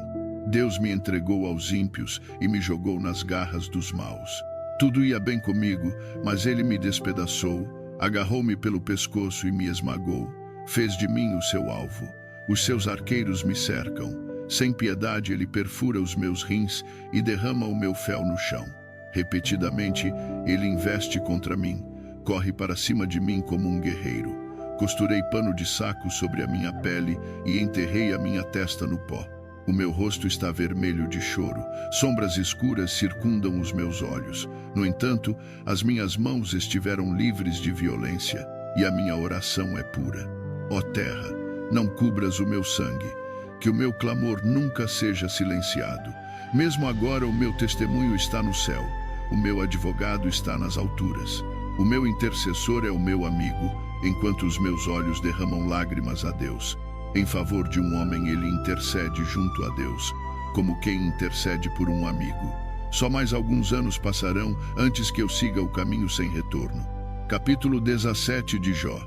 Deus me entregou aos ímpios e me jogou nas garras dos maus. Tudo ia bem comigo, mas ele me despedaçou, agarrou-me pelo pescoço e me esmagou. Fez de mim o seu alvo. Os seus arqueiros me cercam. Sem piedade ele perfura os meus rins e derrama o meu fel no chão. Repetidamente ele investe contra mim. corre para cima de mim como um guerreiro. Costurei pano de saco sobre a minha pele e enterrei a minha testa no pó. O meu rosto está vermelho de choro, sombras escuras circundam os meus olhos. No entanto, as minhas mãos estiveram livres de violência e a minha oração é pura. Ó terra, não cubras o meu sangue, que o meu clamor nunca seja silenciado. Mesmo agora o meu testemunho está no céu, o meu advogado está nas alturas. O meu intercessor é o meu amigo, enquanto os meus olhos derramam lágrimas a Deus. Em favor de um homem ele intercede junto a Deus, como quem intercede por um amigo. Só mais alguns anos passarão antes que eu siga o caminho sem retorno. Capítulo 17 de Jó.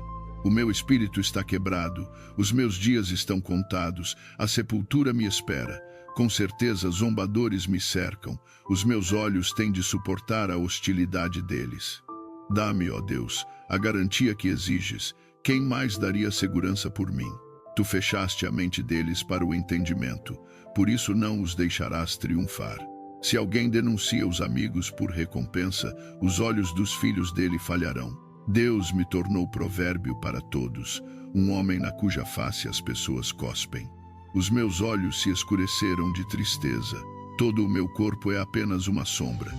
O meu espírito está quebrado, os meus dias estão contados, a sepultura me espera. Com certeza zombadores me cercam, os meus olhos têm de suportar a hostilidade deles. Dá-me, ó Deus, a garantia que exiges. Quem mais daria segurança por mim? Tu fechaste a mente deles para o entendimento, por isso não os deixarás triunfar. Se alguém denuncia os amigos por recompensa, os olhos dos filhos dele falharão. Deus me tornou provérbio para todos, um homem na cuja face as pessoas cospem. Os meus olhos se escureceram de tristeza, todo o meu corpo é apenas uma sombra.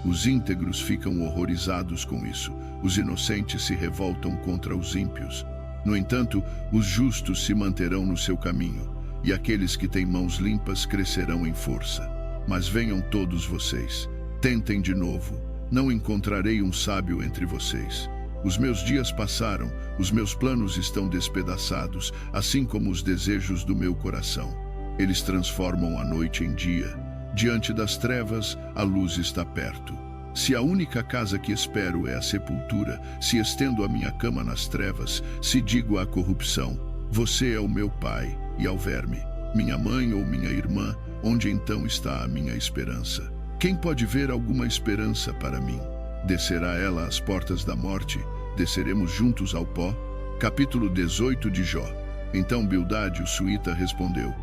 Os íntegros ficam horrorizados com isso, os inocentes se revoltam contra os ímpios. No entanto, os justos se manterão no seu caminho, e aqueles que têm mãos limpas crescerão em força. Mas venham todos vocês, tentem de novo, não encontrarei um sábio entre vocês. Os meus dias passaram, os meus planos estão despedaçados, assim como os desejos do meu coração. Eles transformam a noite em dia. Diante das trevas, a luz está perto. Se a única casa que espero é a sepultura, se estendo a minha cama nas trevas, se digo à corrupção, você é o meu pai, e ao verme, minha mãe ou minha irmã, onde então está a minha esperança? Quem pode ver alguma esperança para mim? Descerá ela às portas da morte? Desceremos juntos ao pó? Capítulo 18 de Jó. Então Bildade, o suíta, respondeu: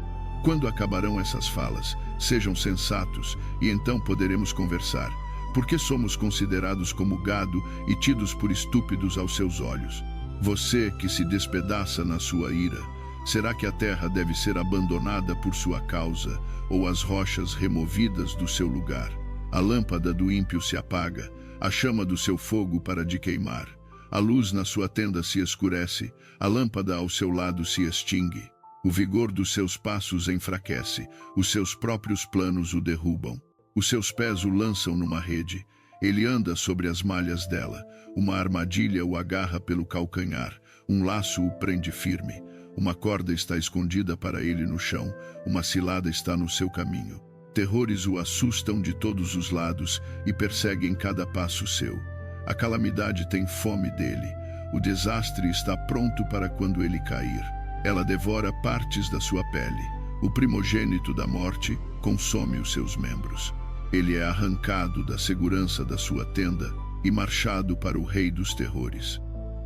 quando acabarão essas falas? Sejam sensatos, e então poderemos conversar. Porque somos considerados como gado e tidos por estúpidos aos seus olhos? Você que se despedaça na sua ira, será que a terra deve ser abandonada por sua causa, ou as rochas removidas do seu lugar? A lâmpada do ímpio se apaga, a chama do seu fogo para de queimar. A luz na sua tenda se escurece, a lâmpada ao seu lado se extingue. O vigor dos seus passos enfraquece, os seus próprios planos o derrubam. Os seus pés o lançam numa rede, ele anda sobre as malhas dela, uma armadilha o agarra pelo calcanhar, um laço o prende firme, uma corda está escondida para ele no chão, uma cilada está no seu caminho. Terrores o assustam de todos os lados e perseguem cada passo seu. A calamidade tem fome dele, o desastre está pronto para quando ele cair. Ela devora partes da sua pele, o primogênito da morte consome os seus membros. Ele é arrancado da segurança da sua tenda e marchado para o rei dos terrores.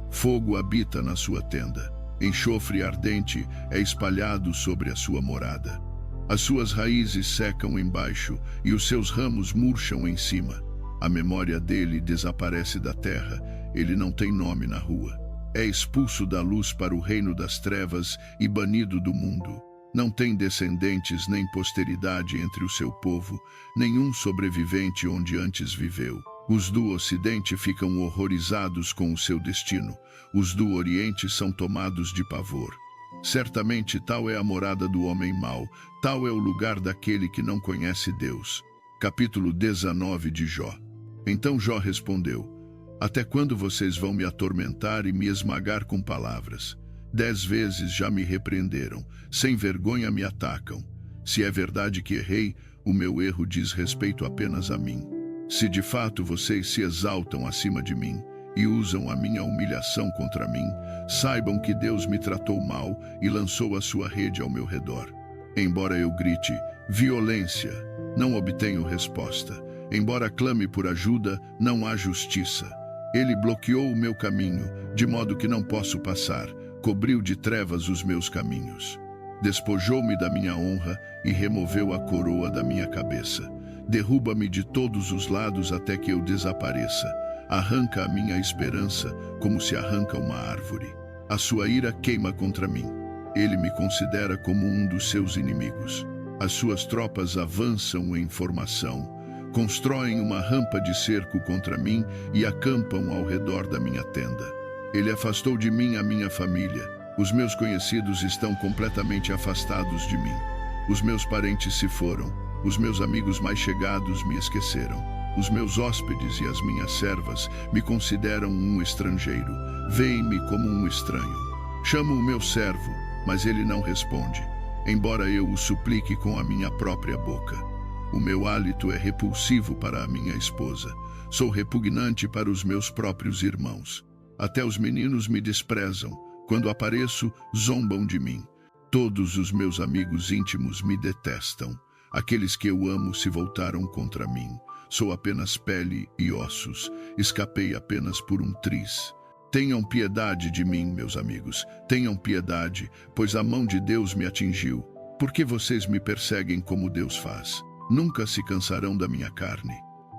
Fogo habita na sua tenda, enxofre ardente é espalhado sobre a sua morada. As suas raízes secam embaixo e os seus ramos murcham em cima. A memória dele desaparece da terra, ele não tem nome na rua. É expulso da luz para o reino das trevas e banido do mundo. Não tem descendentes nem posteridade entre o seu povo, nenhum sobrevivente onde antes viveu. Os do Ocidente ficam horrorizados com o seu destino, os do Oriente são tomados de pavor. Certamente tal é a morada do homem mau, tal é o lugar daquele que não conhece Deus. Capítulo 19 de Jó. Então Jó respondeu: até quando vocês vão me atormentar e me esmagar com palavras? 10 vezes já me repreenderam, sem vergonha me atacam. Se é verdade que errei, o meu erro diz respeito apenas a mim. Se de fato vocês se exaltam acima de mim e usam a minha humilhação contra mim, saibam que Deus me tratou mal e lançou a sua rede ao meu redor. Embora eu grite, violência, não obtenho resposta. Embora clame por ajuda, não há justiça. Ele bloqueou o meu caminho, de modo que não posso passar. Cobriu de trevas os meus caminhos. Despojou-me da minha honra e removeu a coroa da minha cabeça. Derruba-me de todos os lados até que eu desapareça. arranca a minha esperança como se arranca uma árvore. A sua ira queima contra mim. Ele me considera como um dos seus inimigos. As suas tropas avançam em formação, constroem uma rampa de cerco contra mim e acampam ao redor da minha tenda. Ele afastou de mim a minha família. Os meus conhecidos estão completamente afastados de mim. Os meus parentes se foram. Os meus amigos mais chegados me esqueceram. Os meus hóspedes e as minhas servas me consideram um estrangeiro. Veem-me como um estranho. Chamo o meu servo, mas ele não responde, embora eu o suplique com a minha própria boca. O meu hálito é repulsivo para a minha esposa. Sou repugnante para os meus próprios irmãos. Até os meninos me desprezam. Quando apareço, zombam de mim. Todos os meus amigos íntimos me detestam. Aqueles que eu amo se voltaram contra mim. Sou apenas pele e ossos. Escapei apenas por um triz. Tenham piedade de mim, meus amigos. Tenham piedade, pois a mão de Deus me atingiu. Por que vocês me perseguem como Deus faz? Nunca se cansarão da minha carne.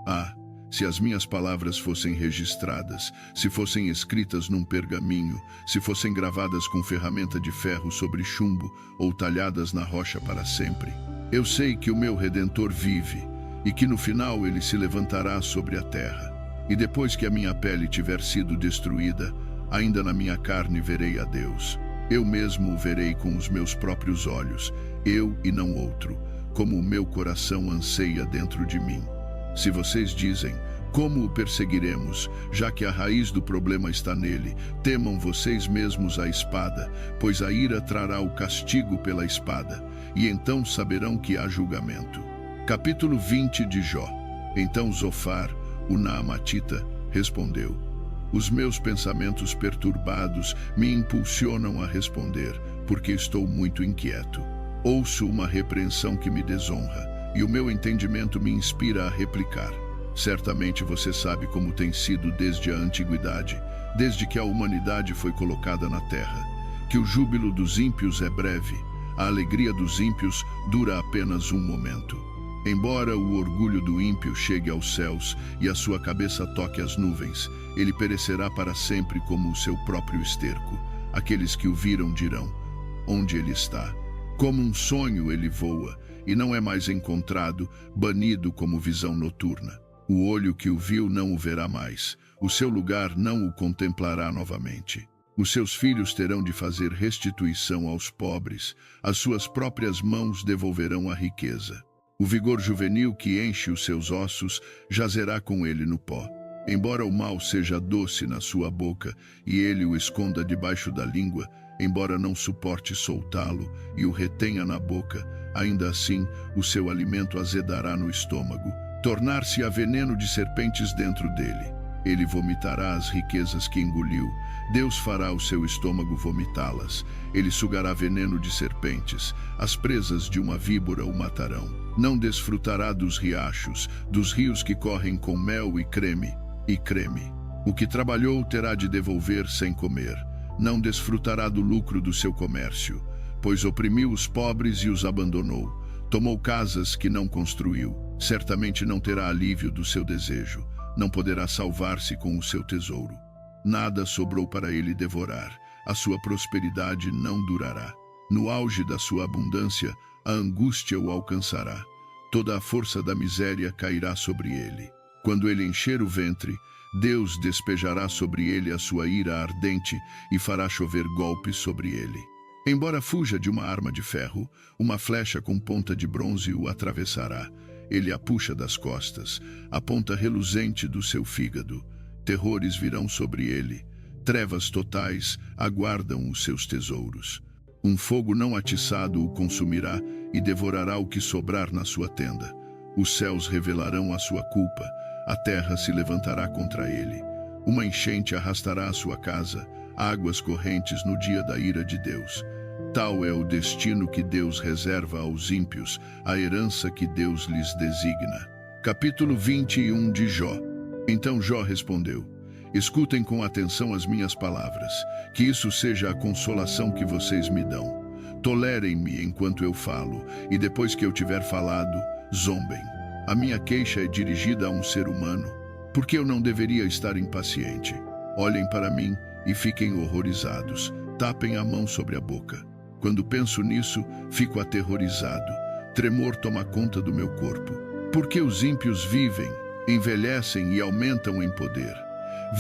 Ah, se as minhas palavras fossem registradas, se fossem escritas num pergaminho, se fossem gravadas com ferramenta de ferro sobre chumbo ou talhadas na rocha para sempre. Eu sei que o meu Redentor vive e que no final ele se levantará sobre a terra. E depois que a minha pele tiver sido destruída, ainda na minha carne verei a Deus. Eu mesmo o verei com os meus próprios olhos, eu e não outro, como o meu coração anseia dentro de mim. Se vocês dizem, como o perseguiremos, já que a raiz do problema está nele, temam vocês mesmos a espada, pois a ira trará o castigo pela espada, e então saberão que há julgamento. Capítulo 20 de Jó. Então Zofar, o Naamatita, respondeu: Os meus pensamentos perturbados me impulsionam a responder, porque estou muito inquieto. Ouço uma repreensão que me desonra, e o meu entendimento me inspira a replicar. Certamente você sabe como tem sido desde a antiguidade, desde que a humanidade foi colocada na terra, que o júbilo dos ímpios é breve, a alegria dos ímpios dura apenas um momento. Embora o orgulho do ímpio chegue aos céus e a sua cabeça toque as nuvens, ele perecerá para sempre como o seu próprio esterco. Aqueles que o viram dirão: onde ele está? Como um sonho ele voa, e não é mais encontrado, banido como visão noturna. O olho que o viu não o verá mais, o seu lugar não o contemplará novamente. Os seus filhos terão de fazer restituição aos pobres, as suas próprias mãos devolverão a riqueza. O vigor juvenil que enche os seus ossos jazerá com ele no pó. Embora o mal seja doce na sua boca e ele o esconda debaixo da língua, embora não suporte soltá-lo e o retenha na boca, ainda assim o seu alimento azedará no estômago, tornar-se-á veneno de serpentes dentro dele. Ele vomitará as riquezas que engoliu. Deus fará o seu estômago vomitá-las. Ele sugará veneno de serpentes. As presas de uma víbora o matarão. Não desfrutará dos riachos, dos rios que correm com mel e creme. O que trabalhou terá de devolver sem comer. Não desfrutará do lucro do seu comércio, pois oprimiu os pobres e os abandonou. Tomou casas que não construiu. Certamente não terá alívio do seu desejo. Não poderá salvar-se com o seu tesouro. Nada sobrou para ele devorar. A sua prosperidade não durará. No auge da sua abundância, a angústia o alcançará. Toda a força da miséria cairá sobre ele. Quando ele encher o ventre, Deus despejará sobre ele a sua ira ardente e fará chover golpes sobre ele. Embora fuja de uma arma de ferro, uma flecha com ponta de bronze o atravessará. Ele a puxa das costas, a ponta reluzente do seu fígado. Terrores virão sobre ele. Trevas totais aguardam os seus tesouros. Um fogo não atiçado o consumirá e devorará o que sobrar na sua tenda. Os céus revelarão a sua culpa. A terra se levantará contra ele. Uma enchente arrastará a sua casa, águas correntes no dia da ira de Deus. Tal é o destino que Deus reserva aos ímpios, a herança que Deus lhes designa. Capítulo 21 de Jó. Então Jó respondeu: Escutem com atenção as minhas palavras, que isso seja a consolação que vocês me dão. Tolerem-me enquanto eu falo, e depois que eu tiver falado, zombem. A minha queixa é dirigida a um ser humano. Por que eu não deveria estar impaciente? Olhem para mim e fiquem horrorizados. Tapem a mão sobre a boca. Quando penso nisso, fico aterrorizado. Tremor toma conta do meu corpo. Porque os ímpios vivem, envelhecem e aumentam em poder.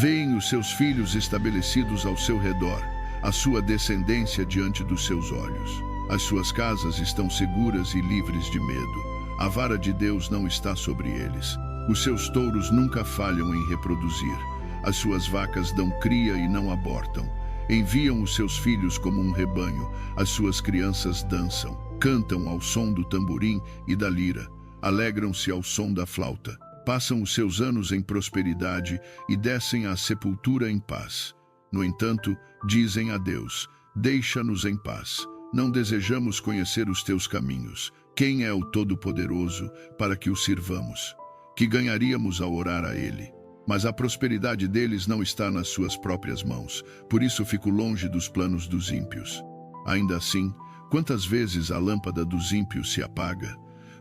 Veem os seus filhos estabelecidos ao seu redor, a sua descendência diante dos seus olhos. As suas casas estão seguras e livres de medo. A vara de Deus não está sobre eles. Os seus touros nunca falham em reproduzir. As suas vacas dão cria e não abortam. Enviam os seus filhos como um rebanho. As suas crianças dançam, cantam ao som do tamborim e da lira. Alegram-se ao som da flauta. Passam os seus anos em prosperidade e descem à sepultura em paz. No entanto, dizem a Deus: deixa-nos em paz. Não desejamos conhecer os teus caminhos. Quem é o Todo-Poderoso para que o sirvamos? Que ganharíamos ao orar a Ele? Mas a prosperidade deles não está nas suas próprias mãos. Por isso fico longe dos planos dos ímpios. Ainda assim, quantas vezes a lâmpada dos ímpios se apaga?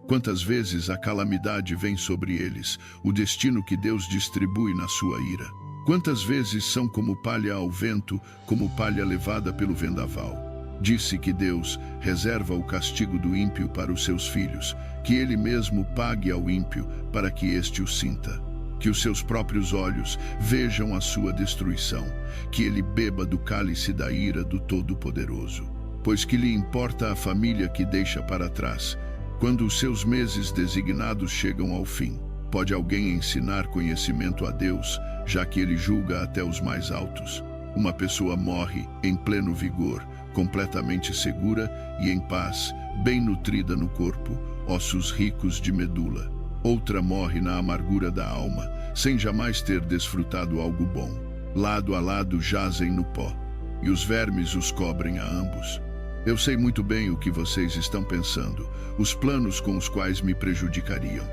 Quantas vezes a calamidade vem sobre eles, o destino que Deus distribui na sua ira? Quantas vezes são como palha ao vento, como palha levada pelo vendaval? Disse que Deus reserva o castigo do ímpio para os seus filhos, que ele mesmo pague ao ímpio para que este o sinta. Que os seus próprios olhos vejam a sua destruição, que ele beba do cálice da ira do Todo-Poderoso. Pois que lhe importa a família que deixa para trás, quando os seus meses designados chegam ao fim? Pode alguém ensinar conhecimento a Deus, já que ele julga até os mais altos? Uma pessoa morre em pleno vigor, completamente segura e em paz, bem nutrida no corpo, ossos ricos de medula. Outra morre na amargura da alma, sem jamais ter desfrutado algo bom. Lado a lado jazem no pó, e os vermes os cobrem a ambos. Eu sei muito bem o que vocês estão pensando, os planos com os quais me prejudicariam.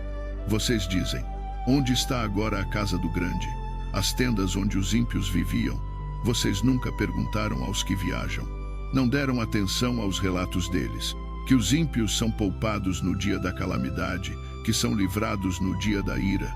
Vocês dizem: onde está agora a casa do grande? As tendas onde os ímpios viviam? Vocês nunca perguntaram aos que viajam. Não deram atenção aos relatos deles, que os ímpios são poupados no dia da calamidade, que são livrados no dia da ira.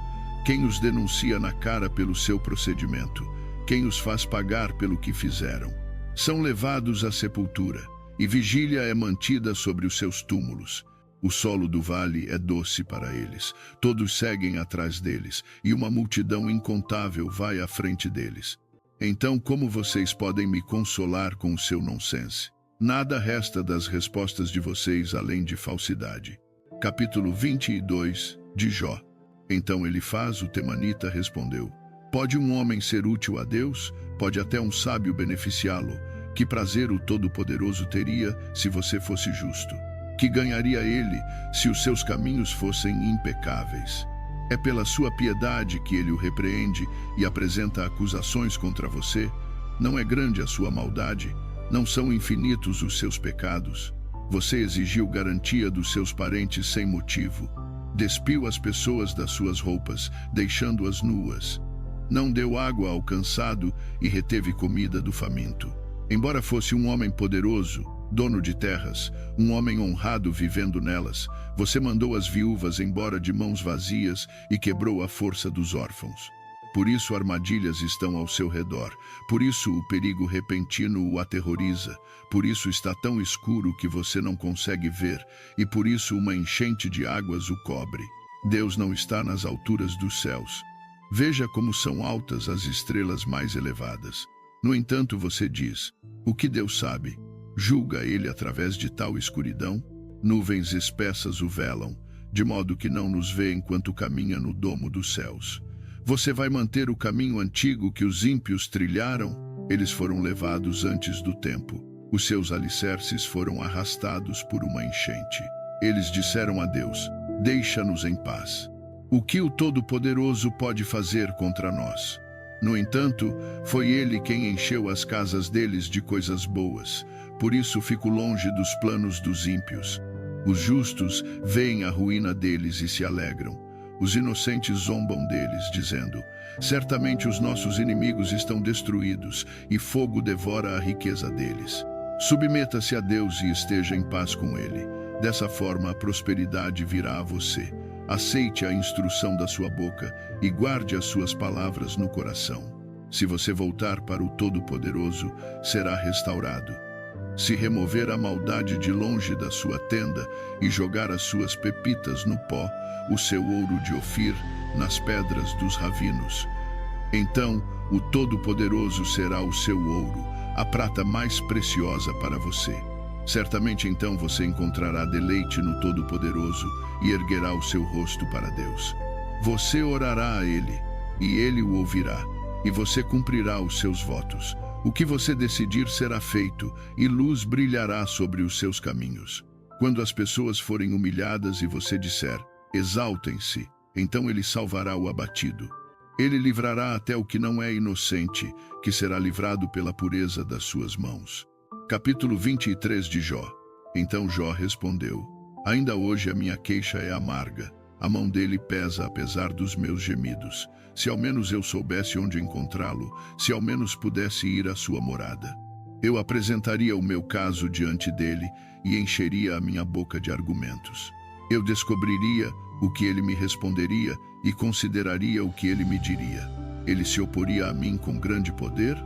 Quem os denuncia na cara pelo seu procedimento? Quem os faz pagar pelo que fizeram? São levados à sepultura, e vigília é mantida sobre os seus túmulos. O solo do vale é doce para eles, todos seguem atrás deles, e uma multidão incontável vai à frente deles. Então, como vocês podem me consolar com o seu nonsense? Nada resta das respostas de vocês além de falsidade. Capítulo 22 de Jó. Então Elifaz, o temanita, respondeu: pode um homem ser útil a Deus? Pode até um sábio beneficiá-lo? Que prazer o Todo-Poderoso teria se você fosse justo? Que ganharia ele se os seus caminhos fossem impecáveis? É pela sua piedade que ele o repreende e apresenta acusações contra você? Não é grande a sua maldade? Não são infinitos os seus pecados? Você exigiu garantia dos seus parentes sem motivo. Despiu as pessoas das suas roupas, deixando-as nuas. Não deu água ao cansado e reteve comida do faminto. Embora fosse um homem poderoso, dono de terras, um homem honrado vivendo nelas, você mandou as viúvas embora de mãos vazias e quebrou a força dos órfãos. Por isso armadilhas estão ao seu redor, por isso o perigo repentino o aterroriza, por isso está tão escuro que você não consegue ver, e por isso uma enchente de águas o cobre. Deus não está nas alturas dos céus. Veja como são altas as estrelas mais elevadas. No entanto, você diz: o que Deus sabe? Julga ele através de tal escuridão? Nuvens espessas o velam, de modo que não nos vê enquanto caminha no domo dos céus. Você vai manter o caminho antigo que os ímpios trilharam? Eles foram levados antes do tempo. Os seus alicerces foram arrastados por uma enchente. Eles disseram a Deus: deixa-nos em paz. O que o Todo-Poderoso pode fazer contra nós? No entanto, foi ele quem encheu as casas deles de coisas boas. Por isso fico longe dos planos dos ímpios. Os justos veem a ruína deles e se alegram. Os inocentes zombam deles, dizendo: certamente os nossos inimigos estão destruídos, e fogo devora a riqueza deles. Submeta-se a Deus e esteja em paz com ele. Dessa forma a prosperidade virá a você. Aceite a instrução da sua boca e guarde as suas palavras no coração. Se você voltar para o Todo-Poderoso, será restaurado. Se remover a maldade de longe da sua tenda e jogar as suas pepitas no pó, o seu ouro de Ofir nas pedras dos ravinos, então o Todo-Poderoso será o seu ouro, a prata mais preciosa para você. Certamente então você encontrará deleite no Todo-Poderoso e erguerá o seu rosto para Deus. Você orará a Ele, e Ele o ouvirá, e você cumprirá os seus votos. O que você decidir será feito, e luz brilhará sobre os seus caminhos. Quando as pessoas forem humilhadas e você disser, exaltem-se, então Ele salvará o abatido. Ele livrará até o que não é inocente, que será livrado pela pureza das suas mãos. Capítulo 23 de Jó. Então Jó respondeu, ainda hoje a minha queixa é amarga, a mão dele pesa apesar dos meus gemidos. Se ao menos eu soubesse onde encontrá-lo, se ao menos pudesse ir à sua morada. Eu apresentaria o meu caso diante dele e encheria a minha boca de argumentos. Eu descobriria o que ele me responderia e consideraria o que ele me diria. Ele se oporia a mim com grande poder?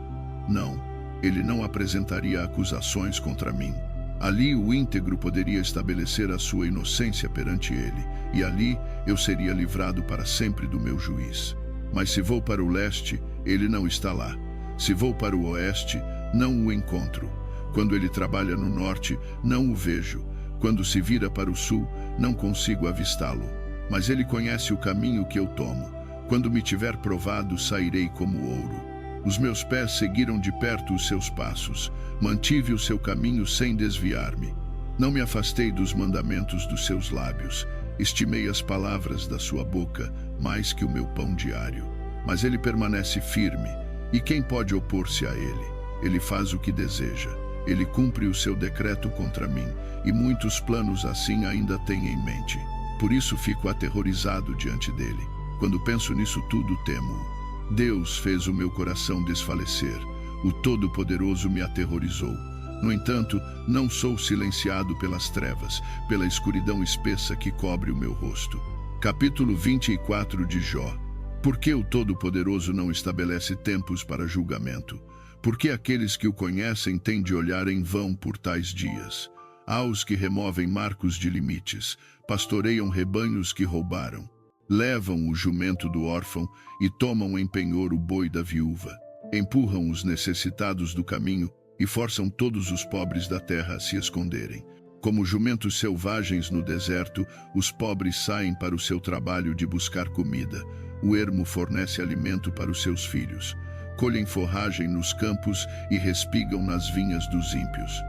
Não, ele não apresentaria acusações contra mim. Ali o íntegro poderia estabelecer a sua inocência perante ele, e ali eu seria livrado para sempre do meu juiz. Mas se vou para o leste, ele não está lá. Se vou para o oeste, não o encontro. Quando ele trabalha no norte, não o vejo. Quando se vira para o sul, não consigo avistá-lo. Mas ele conhece o caminho que eu tomo. Quando me tiver provado, sairei como ouro. Os meus pés seguiram de perto os seus passos. Mantive o seu caminho sem desviar-me. Não me afastei dos mandamentos dos seus lábios. Estimei as palavras da sua boca mais que o meu pão diário. Mas ele permanece firme. E quem pode opor-se a ele? Ele faz o que deseja. Ele cumpre o seu decreto contra mim. E muitos planos assim ainda tem em mente. Por isso fico aterrorizado diante dele. Quando penso nisso tudo, temo. Deus fez o meu coração desfalecer. O Todo-Poderoso me aterrorizou. No entanto, não sou silenciado pelas trevas, pela escuridão espessa que cobre o meu rosto. Capítulo 24 de Jó. Por que o Todo-Poderoso não estabelece tempos para julgamento? Por que aqueles que o conhecem têm de olhar em vão por tais dias? Há os que removem marcos de limites, pastoreiam rebanhos que roubaram. Levam o jumento do órfão e tomam em penhor o boi da viúva. Empurram os necessitados do caminho e forçam todos os pobres da terra a se esconderem. Como jumentos selvagens no deserto, os pobres saem para o seu trabalho de buscar comida. O ermo fornece alimento para os seus filhos. Colhem forragem nos campos e respigam nas vinhas dos ímpios.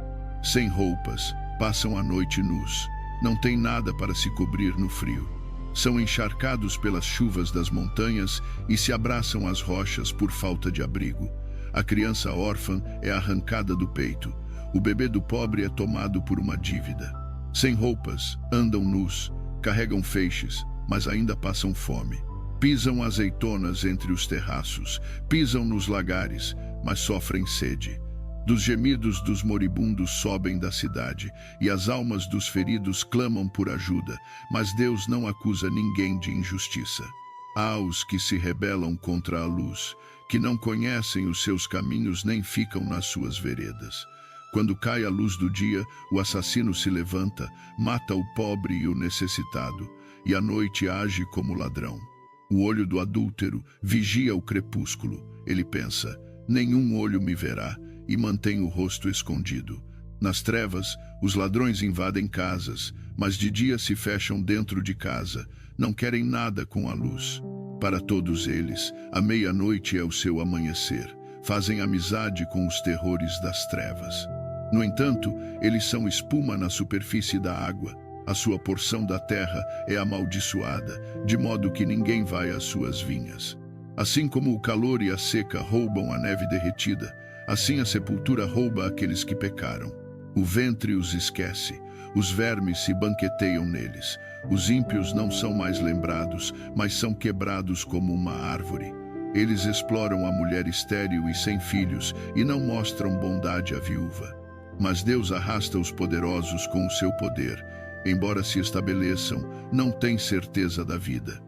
Sem roupas, passam a noite nus. Não têm nada para se cobrir no frio. São encharcados pelas chuvas das montanhas e se abraçam às rochas por falta de abrigo. A criança órfã é arrancada do peito. O bebê do pobre é tomado por uma dívida. Sem roupas, andam nus, carregam feixes, mas ainda passam fome. Pisam azeitonas entre os terraços, pisam nos lagares, mas sofrem sede. Dos gemidos dos moribundos sobem da cidade, e as almas dos feridos clamam por ajuda, mas Deus não acusa ninguém de injustiça. Há os que se rebelam contra a luz, que não conhecem os seus caminhos nem ficam nas suas veredas. Quando cai a luz do dia, o assassino se levanta, mata o pobre e o necessitado, e à noite age como ladrão. O olho do adúltero vigia o crepúsculo. Ele pensa, nenhum olho me verá, e mantém o rosto escondido. Nas trevas, os ladrões invadem casas, mas de dia se fecham dentro de casa, não querem nada com a luz. Para todos eles, a meia-noite é o seu amanhecer, fazem amizade com os terrores das trevas. No entanto, eles são espuma na superfície da água. A sua porção da terra é amaldiçoada, de modo que ninguém vai às suas vinhas. Assim como o calor e a seca roubam a neve derretida, assim a sepultura rouba aqueles que pecaram. O ventre os esquece, os vermes se banqueteiam neles. Os ímpios não são mais lembrados, mas são quebrados como uma árvore. Eles exploram a mulher estéril e sem filhos e não mostram bondade à viúva. Mas Deus arrasta os poderosos com o seu poder. embora se estabeleçam, não têm certeza da vida.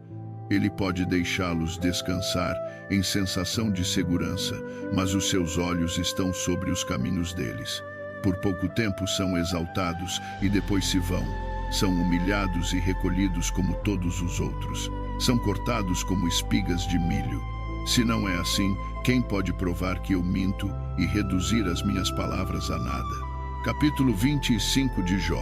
Ele pode deixá-los descansar em sensação de segurança, mas os seus olhos estão sobre os caminhos deles. Por pouco tempo são exaltados e depois se vão. São humilhados e recolhidos como todos os outros. São cortados como espigas de milho. Se não é assim, quem pode provar que eu minto e reduzir as minhas palavras a nada? Capítulo 25 de Jó.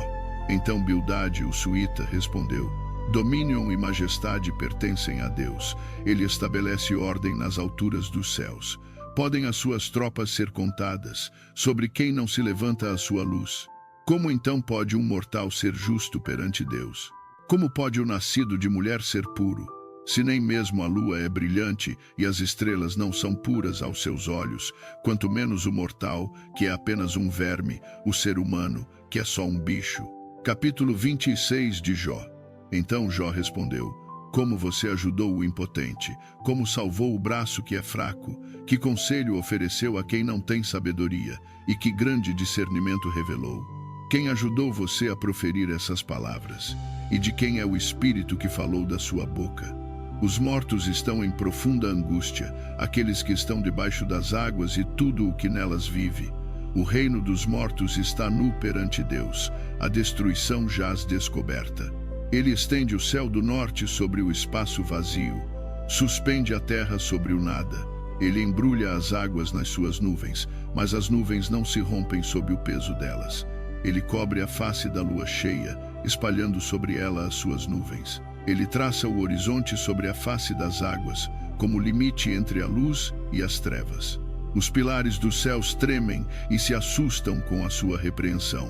Então Bildade, o suíta, respondeu: Domínio e majestade pertencem a Deus. Ele estabelece ordem nas alturas dos céus. Podem as suas tropas ser contadas? Sobre quem não se levanta a sua luz? Como então pode um mortal ser justo perante Deus? Como pode o nascido de mulher ser puro? Se nem mesmo a lua é brilhante e as estrelas não são puras aos seus olhos, quanto menos o mortal, que é apenas um verme, o ser humano, que é só um bicho. Capítulo 26 de Jó. Então Jó respondeu: Como você ajudou o impotente? Como salvou o braço que é fraco? Que conselho ofereceu a quem não tem sabedoria? E que grande discernimento revelou? Quem ajudou você a proferir essas palavras? E de quem é o espírito que falou da sua boca? Os mortos estão em profunda angústia, aqueles que estão debaixo das águas e tudo o que nelas vive. O reino dos mortos está nu perante Deus, a destruição jaz descoberta. Ele estende o céu do norte sobre o espaço vazio, suspende a terra sobre o nada. Ele embrulha as águas nas suas nuvens, mas as nuvens não se rompem sob o peso delas. Ele cobre a face da lua cheia, espalhando sobre ela as suas nuvens. Ele traça o horizonte sobre a face das águas, como limite entre a luz e as trevas. Os pilares dos céus tremem e se assustam com a sua repreensão.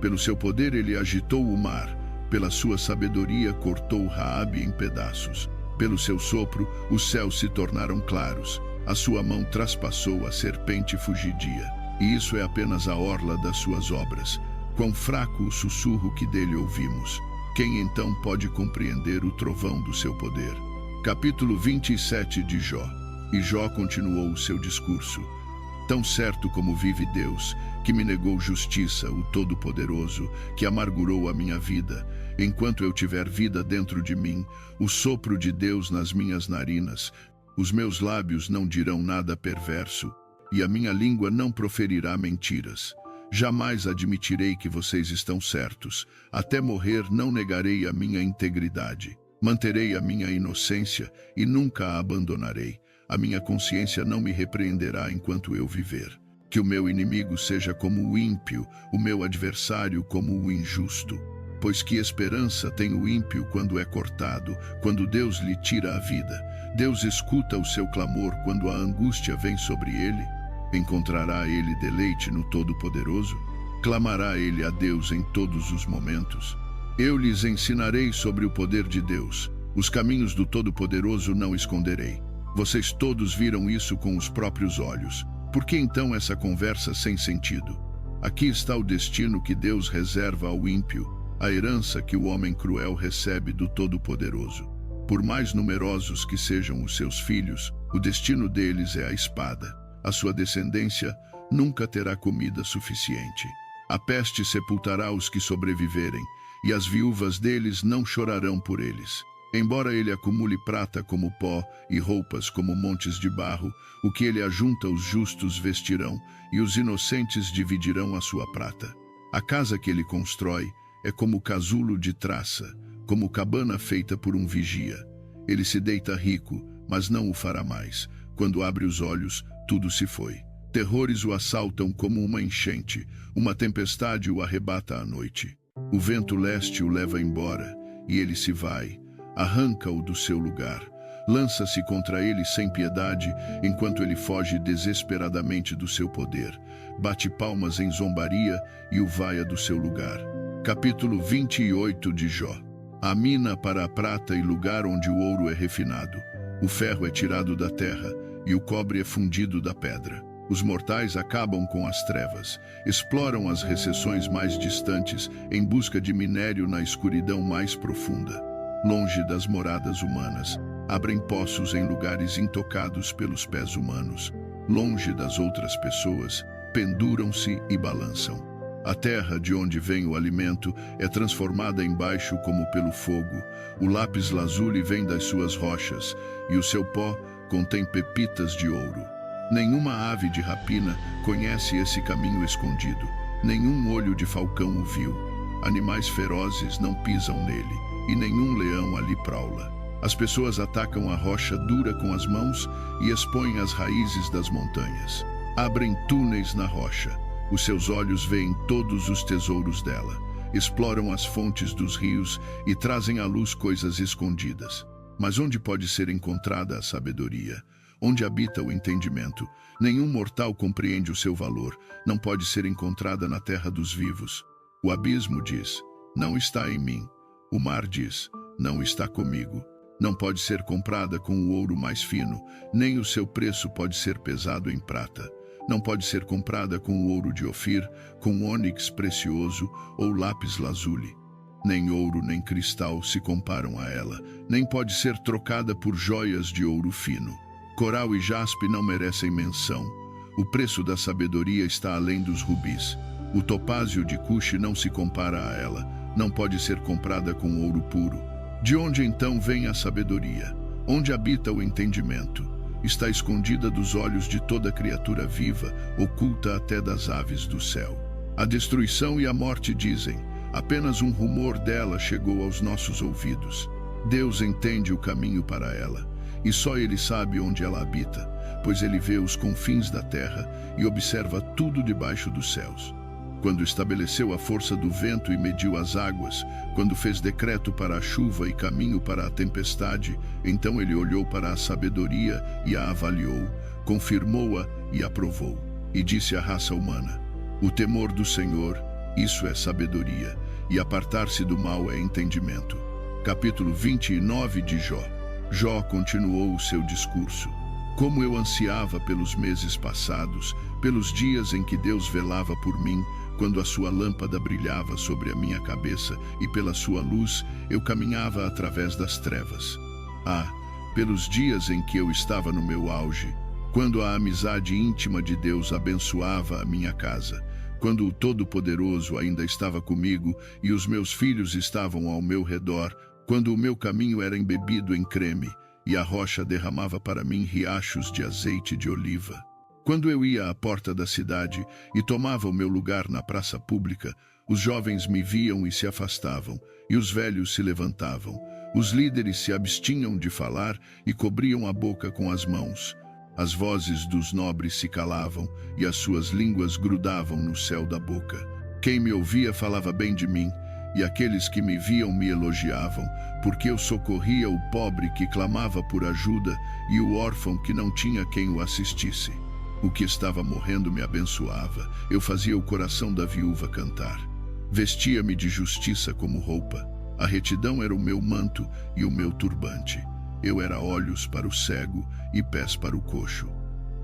Pelo seu poder ele agitou o mar, pela sua sabedoria cortou Raabe em pedaços. Pelo seu sopro, os céus se tornaram claros. A sua mão traspassou a serpente fugidia. E isso é apenas a orla das suas obras. Quão fraco o sussurro que dele ouvimos. Quem então pode compreender o trovão do seu poder? Capítulo 27 de Jó. E Jó continuou o seu discurso. Tão certo como vive Deus, que me negou justiça, o Todo-Poderoso, que amargurou a minha vida, enquanto eu tiver vida dentro de mim, o sopro de Deus nas minhas narinas, os meus lábios não dirão nada perverso, e a minha língua não proferirá mentiras. Jamais admitirei que vocês estão certos. Até morrer não negarei a minha integridade. Manterei a minha inocência e nunca a abandonarei. A minha consciência não me repreenderá enquanto eu viver. Que o meu inimigo seja como o ímpio, o meu adversário como o injusto. Pois que esperança tem o ímpio quando é cortado, quando Deus lhe tira a vida? Deus escuta o seu clamor quando a angústia vem sobre ele? Encontrará ele deleite no Todo-Poderoso? Clamará ele a Deus em todos os momentos? Eu lhes ensinarei sobre o poder de Deus. Os caminhos do Todo-Poderoso não esconderei. Vocês todos viram isso com os próprios olhos. Por que então essa conversa sem sentido? Aqui está o destino que Deus reserva ao ímpio, a herança que o homem cruel recebe do Todo-Poderoso. Por mais numerosos que sejam os seus filhos, o destino deles é a espada. A sua descendência nunca terá comida suficiente. A peste sepultará os que sobreviverem, e as viúvas deles não chorarão por eles. Embora ele acumule prata como pó e roupas como montes de barro, o que ele ajunta os justos vestirão, e os inocentes dividirão a sua prata. A casa que ele constrói é como casulo de traça, como cabana feita por um vigia. Ele se deita rico, mas não o fará mais. Quando abre os olhos, tudo se foi. Terrores o assaltam como uma enchente, uma tempestade o arrebata à noite. O vento leste o leva embora, e ele se vai, arranca-o do seu lugar. Lança-se contra ele sem piedade, enquanto ele foge desesperadamente do seu poder. Bate palmas em zombaria e o vaia do seu lugar. Capítulo 28 de Jó. A mina para a prata e lugar onde o ouro é refinado. O ferro é tirado da terra, e o cobre é fundido da pedra. Os mortais acabam com as trevas, exploram as recessões mais distantes em busca de minério na escuridão mais profunda. Longe das moradas humanas, abrem poços em lugares intocados pelos pés humanos. Longe das outras pessoas, penduram-se e balançam. A terra de onde vem o alimento é transformada embaixo como pelo fogo. O lápis-lazuli vem das suas rochas, e o seu pó contém pepitas de ouro. Nenhuma ave de rapina conhece esse caminho escondido. Nenhum olho de falcão o viu. Animais ferozes não pisam nele, e nenhum leão ali praula. As pessoas atacam a rocha dura com as mãos e expõem as raízes das montanhas. Abrem túneis na rocha. Os seus olhos veem todos os tesouros dela. Exploram as fontes dos rios e trazem à luz coisas escondidas. Mas onde pode ser encontrada a sabedoria? Onde habita o entendimento? Nenhum mortal compreende o seu valor. Não pode ser encontrada na terra dos vivos. O abismo diz, não está em mim. O mar diz, não está comigo. Não pode ser comprada com o ouro mais fino, nem o seu preço pode ser pesado em prata. Não pode ser comprada com o ouro de Ofir, com ônix precioso ou lápis-lazuli. Nem ouro nem cristal se comparam a ela, nem pode ser trocada por joias de ouro fino. Coral e jaspe não merecem menção. O preço da sabedoria está além dos rubis. O topázio de Cuxi não se compara a ela, não pode ser comprada com ouro puro. De onde então vem a sabedoria? Onde habita o entendimento? Está escondida dos olhos de toda criatura viva, oculta até das aves do céu. A destruição e a morte dizem, apenas um rumor dela chegou aos nossos ouvidos. Deus entende o caminho para ela, e só Ele sabe onde ela habita, pois Ele vê os confins da terra e observa tudo debaixo dos céus. Quando estabeleceu a força do vento e mediu as águas, quando fez decreto para a chuva e caminho para a tempestade, então ele olhou para a sabedoria e a avaliou, confirmou-a e aprovou. E disse à raça humana, o temor do Senhor, isso é sabedoria, e apartar-se do mal é entendimento. Capítulo 29 de Jó. Jó continuou o seu discurso. Como eu ansiava pelos meses passados, pelos dias em que Deus velava por mim, quando a sua lâmpada brilhava sobre a minha cabeça e pela sua luz eu caminhava através das trevas. Ah, pelos dias em que eu estava no meu auge, quando a amizade íntima de Deus abençoava a minha casa, quando o Todo-Poderoso ainda estava comigo e os meus filhos estavam ao meu redor, quando o meu caminho era embebido em creme e a rocha derramava para mim riachos de azeite de oliva. Quando eu ia à porta da cidade e tomava o meu lugar na praça pública, os jovens me viam e se afastavam, e os velhos se levantavam. Os líderes se abstinham de falar e cobriam a boca com as mãos. As vozes dos nobres se calavam e as suas línguas grudavam no céu da boca. Quem me ouvia falava bem de mim, e aqueles que me viam me elogiavam, porque eu socorria o pobre que clamava por ajuda e o órfão que não tinha quem o assistisse. O que estava morrendo me abençoava, eu fazia o coração da viúva cantar. Vestia-me de justiça como roupa, a retidão era o meu manto e o meu turbante. Eu era olhos para o cego e pés para o coxo.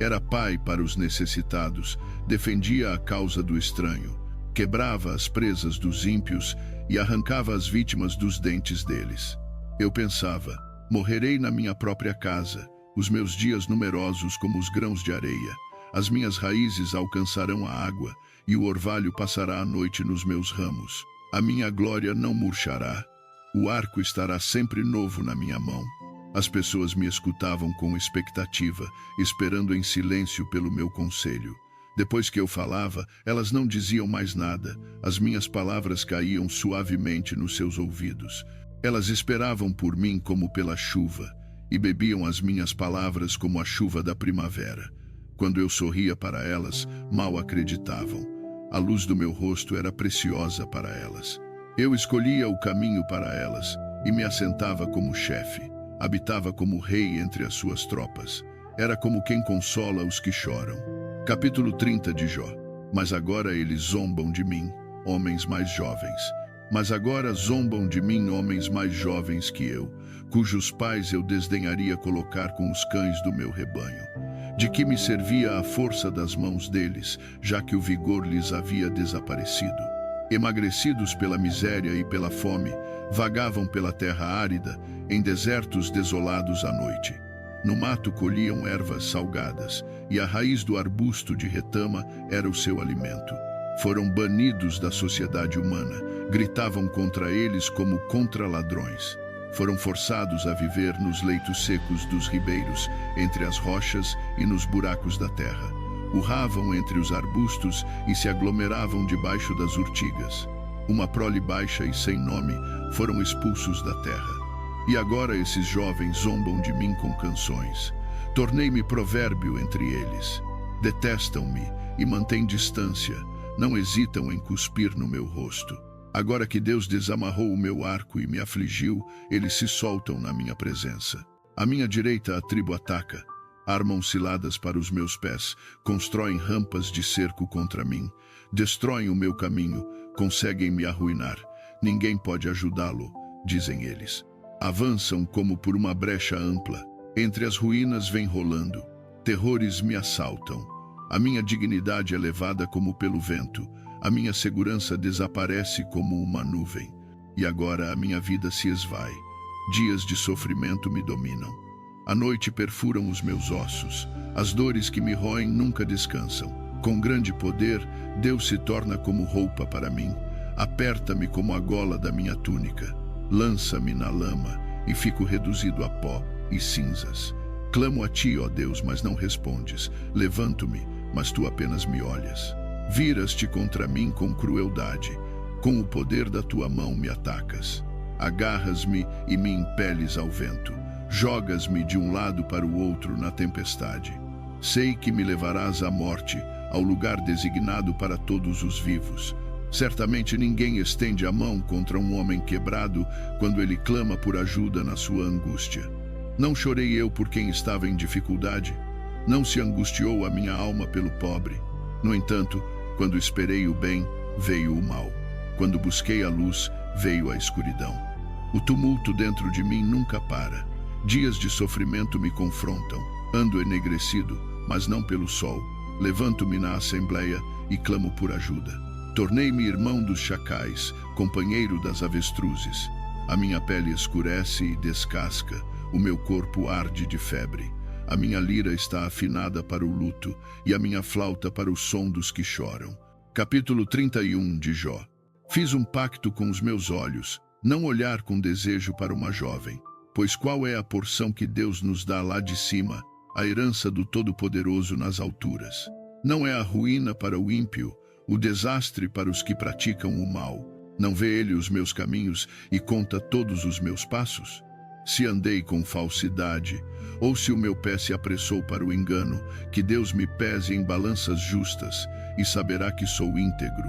Era pai para os necessitados, defendia a causa do estranho, quebrava as presas dos ímpios e arrancava as vítimas dos dentes deles. Eu pensava, morrerei na minha própria casa, os meus dias numerosos como os grãos de areia. As minhas raízes alcançarão a água, e o orvalho passará a noite nos meus ramos. A minha glória não murchará. O arco estará sempre novo na minha mão. As pessoas me escutavam com expectativa, esperando em silêncio pelo meu conselho. Depois que eu falava, elas não diziam mais nada. As minhas palavras caíam suavemente nos seus ouvidos. Elas esperavam por mim como pela chuva, e bebiam as minhas palavras como a chuva da primavera. Quando eu sorria para elas, mal acreditavam. A luz do meu rosto era preciosa para elas. Eu escolhia o caminho para elas e me assentava como chefe. Habitava como rei entre as suas tropas. Era como quem consola os que choram. Capítulo 30 de Jó. Mas agora eles zombam de mim, homens mais jovens. Mas agora zombam de mim homens mais jovens que eu, cujos pais eu desdenharia colocar com os cães do meu rebanho. De que me servia a força das mãos deles, já que o vigor lhes havia desaparecido? Emagrecidos pela miséria e pela fome, vagavam pela terra árida, em desertos desolados à noite. No mato colhiam ervas salgadas, e a raiz do arbusto de retama era o seu alimento. Foram banidos da sociedade humana. Gritavam contra eles como contra ladrões. Foram forçados a viver nos leitos secos dos ribeiros, entre as rochas e nos buracos da terra. Urravam entre os arbustos e se aglomeravam debaixo das urtigas. Uma prole baixa e sem nome foram expulsos da terra. E agora esses jovens zombam de mim com canções. Tornei-me provérbio entre eles. Detestam-me e mantêm distância. Não hesitam em cuspir no meu rosto. Agora que Deus desamarrou o meu arco e me afligiu, eles se soltam na minha presença. À minha direita a tribo ataca. Armam ciladas para os meus pés, constroem rampas de cerco contra mim, destroem o meu caminho, conseguem me arruinar. Ninguém pode ajudá-lo, dizem eles. Avançam como por uma brecha ampla. Entre as ruínas vem rolando. Terrores me assaltam. A minha dignidade é levada como pelo vento. A minha segurança desaparece como uma nuvem. E agora a minha vida se esvai. Dias de sofrimento me dominam. A noite perfuram os meus ossos. As dores que me roem nunca descansam. Com grande poder, Deus se torna como roupa para mim. Aperta-me como a gola da minha túnica. Lança-me na lama e fico reduzido a pó e cinzas. Clamo a ti, ó Deus, mas não respondes. Levanto-me, mas tu apenas me olhas. Viras-te contra mim com crueldade. Com o poder da tua mão me atacas. Agarras-me e me impeles ao vento. Jogas-me de um lado para o outro na tempestade. Sei que me levarás à morte, ao lugar designado para todos os vivos. Certamente ninguém estende a mão contra um homem quebrado quando ele clama por ajuda na sua angústia. Não chorei eu por quem estava em dificuldade. Não se angustiou a minha alma pelo pobre. No entanto, quando esperei o bem, veio o mal. Quando busquei a luz, veio a escuridão. O tumulto dentro de mim nunca para. Dias de sofrimento me confrontam. Ando enegrecido, mas não pelo sol. Levanto-me na assembleia e clamo por ajuda. Tornei-me irmão dos chacais, companheiro das avestruzes. A minha pele escurece e descasca, o meu corpo arde de febre. A minha lira está afinada para o luto e a minha flauta para o som dos que choram. Capítulo 31 de Jó. Fiz um pacto com os meus olhos, não olhar com desejo para uma jovem. Pois qual é a porção que Deus nos dá lá de cima, a herança do Todo-Poderoso nas alturas? Não é a ruína para o ímpio, o desastre para os que praticam o mal. Não vê ele os meus caminhos e conta todos os meus passos? Se andei com falsidade, ou se o meu pé se apressou para o engano, que Deus me pese em balanças justas e saberá que sou íntegro.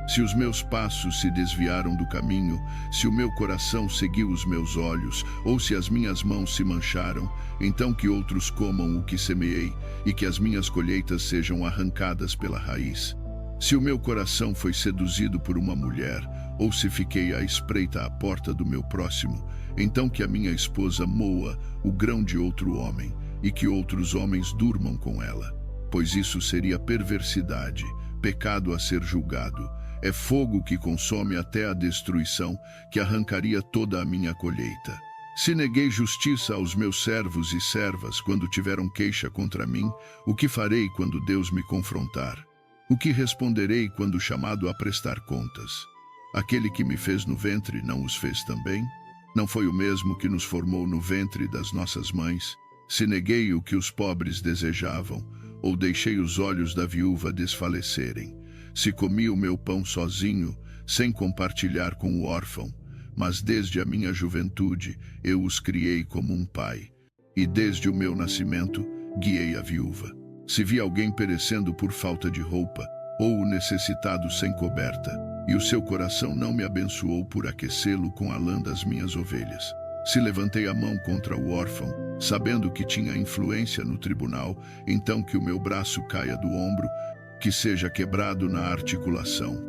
Se os meus passos se desviaram do caminho, se o meu coração seguiu os meus olhos, ou se as minhas mãos se mancharam, então que outros comam o que semeei, e que as minhas colheitas sejam arrancadas pela raiz. Se o meu coração foi seduzido por uma mulher, ou se fiquei à espreita à porta do meu próximo, então que a minha esposa moa o grão de outro homem, e que outros homens durmam com ela. Pois isso seria perversidade, pecado a ser julgado. É fogo que consome até a destruição, que arrancaria toda a minha colheita. Se neguei justiça aos meus servos e servas quando tiveram queixa contra mim, o que farei quando Deus me confrontar? O que responderei quando chamado a prestar contas? Aquele que me fez no ventre não os fez também? Não foi o mesmo que nos formou no ventre das nossas mães? Se neguei o que os pobres desejavam, ou deixei os olhos da viúva desfalecerem, se comi o meu pão sozinho, sem compartilhar com o órfão, mas desde a minha juventude eu os criei como um pai, e desde o meu nascimento guiei a viúva. Se vi alguém perecendo por falta de roupa, ou o necessitado sem coberta, e o seu coração não me abençoou por aquecê-lo com a lã das minhas ovelhas. Se levantei a mão contra o órfão, sabendo que tinha influência no tribunal, então que o meu braço caia do ombro, que seja quebrado na articulação.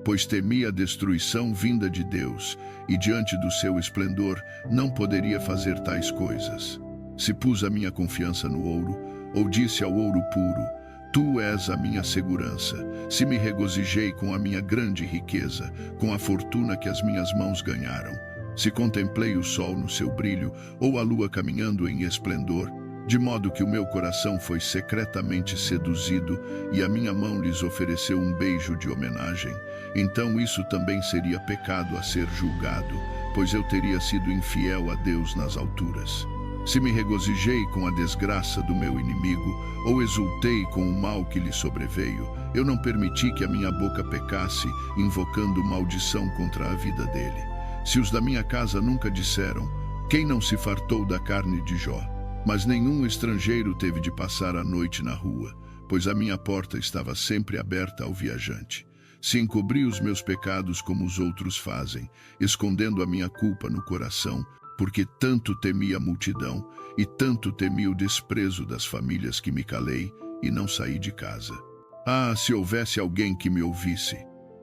Pois temi a destruição vinda de Deus, e diante do seu esplendor não poderia fazer tais coisas. Se pus a minha confiança no ouro, ou disse ao ouro puro, tu és a minha segurança. Se me regozijei com a minha grande riqueza, com a fortuna que as minhas mãos ganharam. Se contemplei o sol no seu brilho, ou a lua caminhando em esplendor, de modo que o meu coração foi secretamente seduzido e a minha mão lhes ofereceu um beijo de homenagem, então isso também seria pecado a ser julgado, pois eu teria sido infiel a Deus nas alturas. Se me regozijei com a desgraça do meu inimigo, ou exultei com o mal que lhe sobreveio, eu não permiti que a minha boca pecasse, invocando maldição contra a vida dele. Se os da minha casa nunca disseram: quem não se fartou da carne de Jó? Mas nenhum estrangeiro teve de passar a noite na rua, pois a minha porta estava sempre aberta ao viajante. Se encobri os meus pecados como os outros fazem, escondendo a minha culpa no coração, porque tanto temi a multidão e tanto temi o desprezo das famílias que me calei e não saí de casa. Ah, se houvesse alguém que me ouvisse!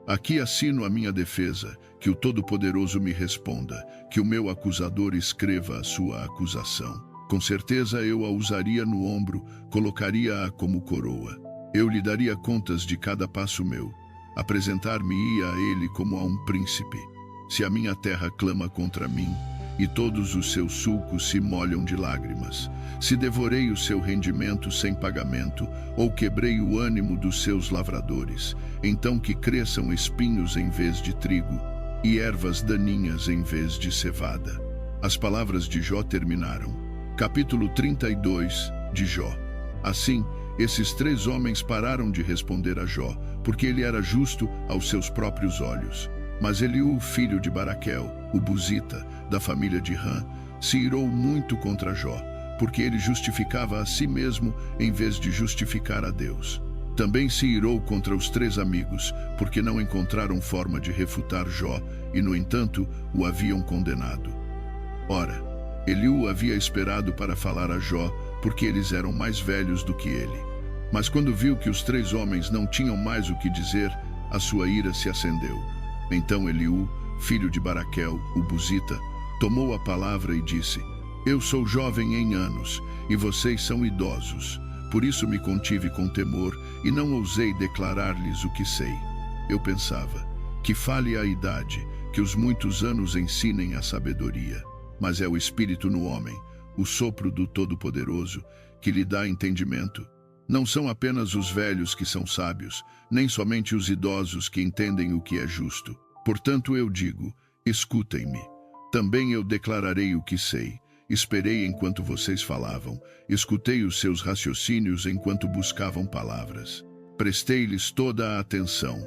Aqui assino a minha defesa, que o Todo-Poderoso me responda, que o meu acusador escreva a sua acusação. Com certeza eu a usaria no ombro, colocaria-a como coroa. Eu lhe daria contas de cada passo meu. Apresentar-me-ia a ele como a um príncipe. Se a minha terra clama contra mim, e todos os seus sulcos se molham de lágrimas, se devorei o seu rendimento sem pagamento, ou quebrei o ânimo dos seus lavradores, então que cresçam espinhos em vez de trigo, e ervas daninhas em vez de cevada. As palavras de Jó terminaram. Capítulo 32 de Jó. Assim, esses 3 homens pararam de responder a Jó, porque ele era justo aos seus próprios olhos. Mas Eliú, filho de Baraquel, o Buzita, da família de Rã, se irou muito contra Jó, porque ele justificava a si mesmo em vez de justificar a Deus. Também se irou contra os 3 amigos, porque não encontraram forma de refutar Jó e, no entanto, o haviam condenado. Ora, Eliú havia esperado para falar a Jó, porque eles eram mais velhos do que ele. Mas quando viu que os 3 homens não tinham mais o que dizer, a sua ira se acendeu. Então Eliú, filho de Baraquel, o Buzita, tomou a palavra e disse: eu sou jovem em anos, e vocês são idosos. Por isso me contive com temor, e não ousei declarar-lhes o que sei. Eu pensava: que fale a idade, que os muitos anos ensinem a sabedoria. Mas é o Espírito no homem, o sopro do Todo-Poderoso, que lhe dá entendimento. Não são apenas os velhos que são sábios, nem somente os idosos que entendem o que é justo. Portanto eu digo: escutem-me. Também eu declararei o que sei. Esperei enquanto vocês falavam, escutei os seus raciocínios enquanto buscavam palavras. Prestei-lhes toda a atenção,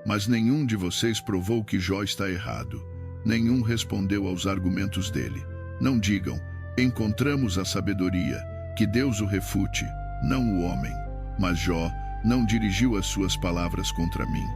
mas nenhum de vocês provou que Jó está errado. Nenhum respondeu aos argumentos dele. Não digam: encontramos a sabedoria, que Deus o refute, não o homem. Mas Jó não dirigiu as suas palavras contra mim,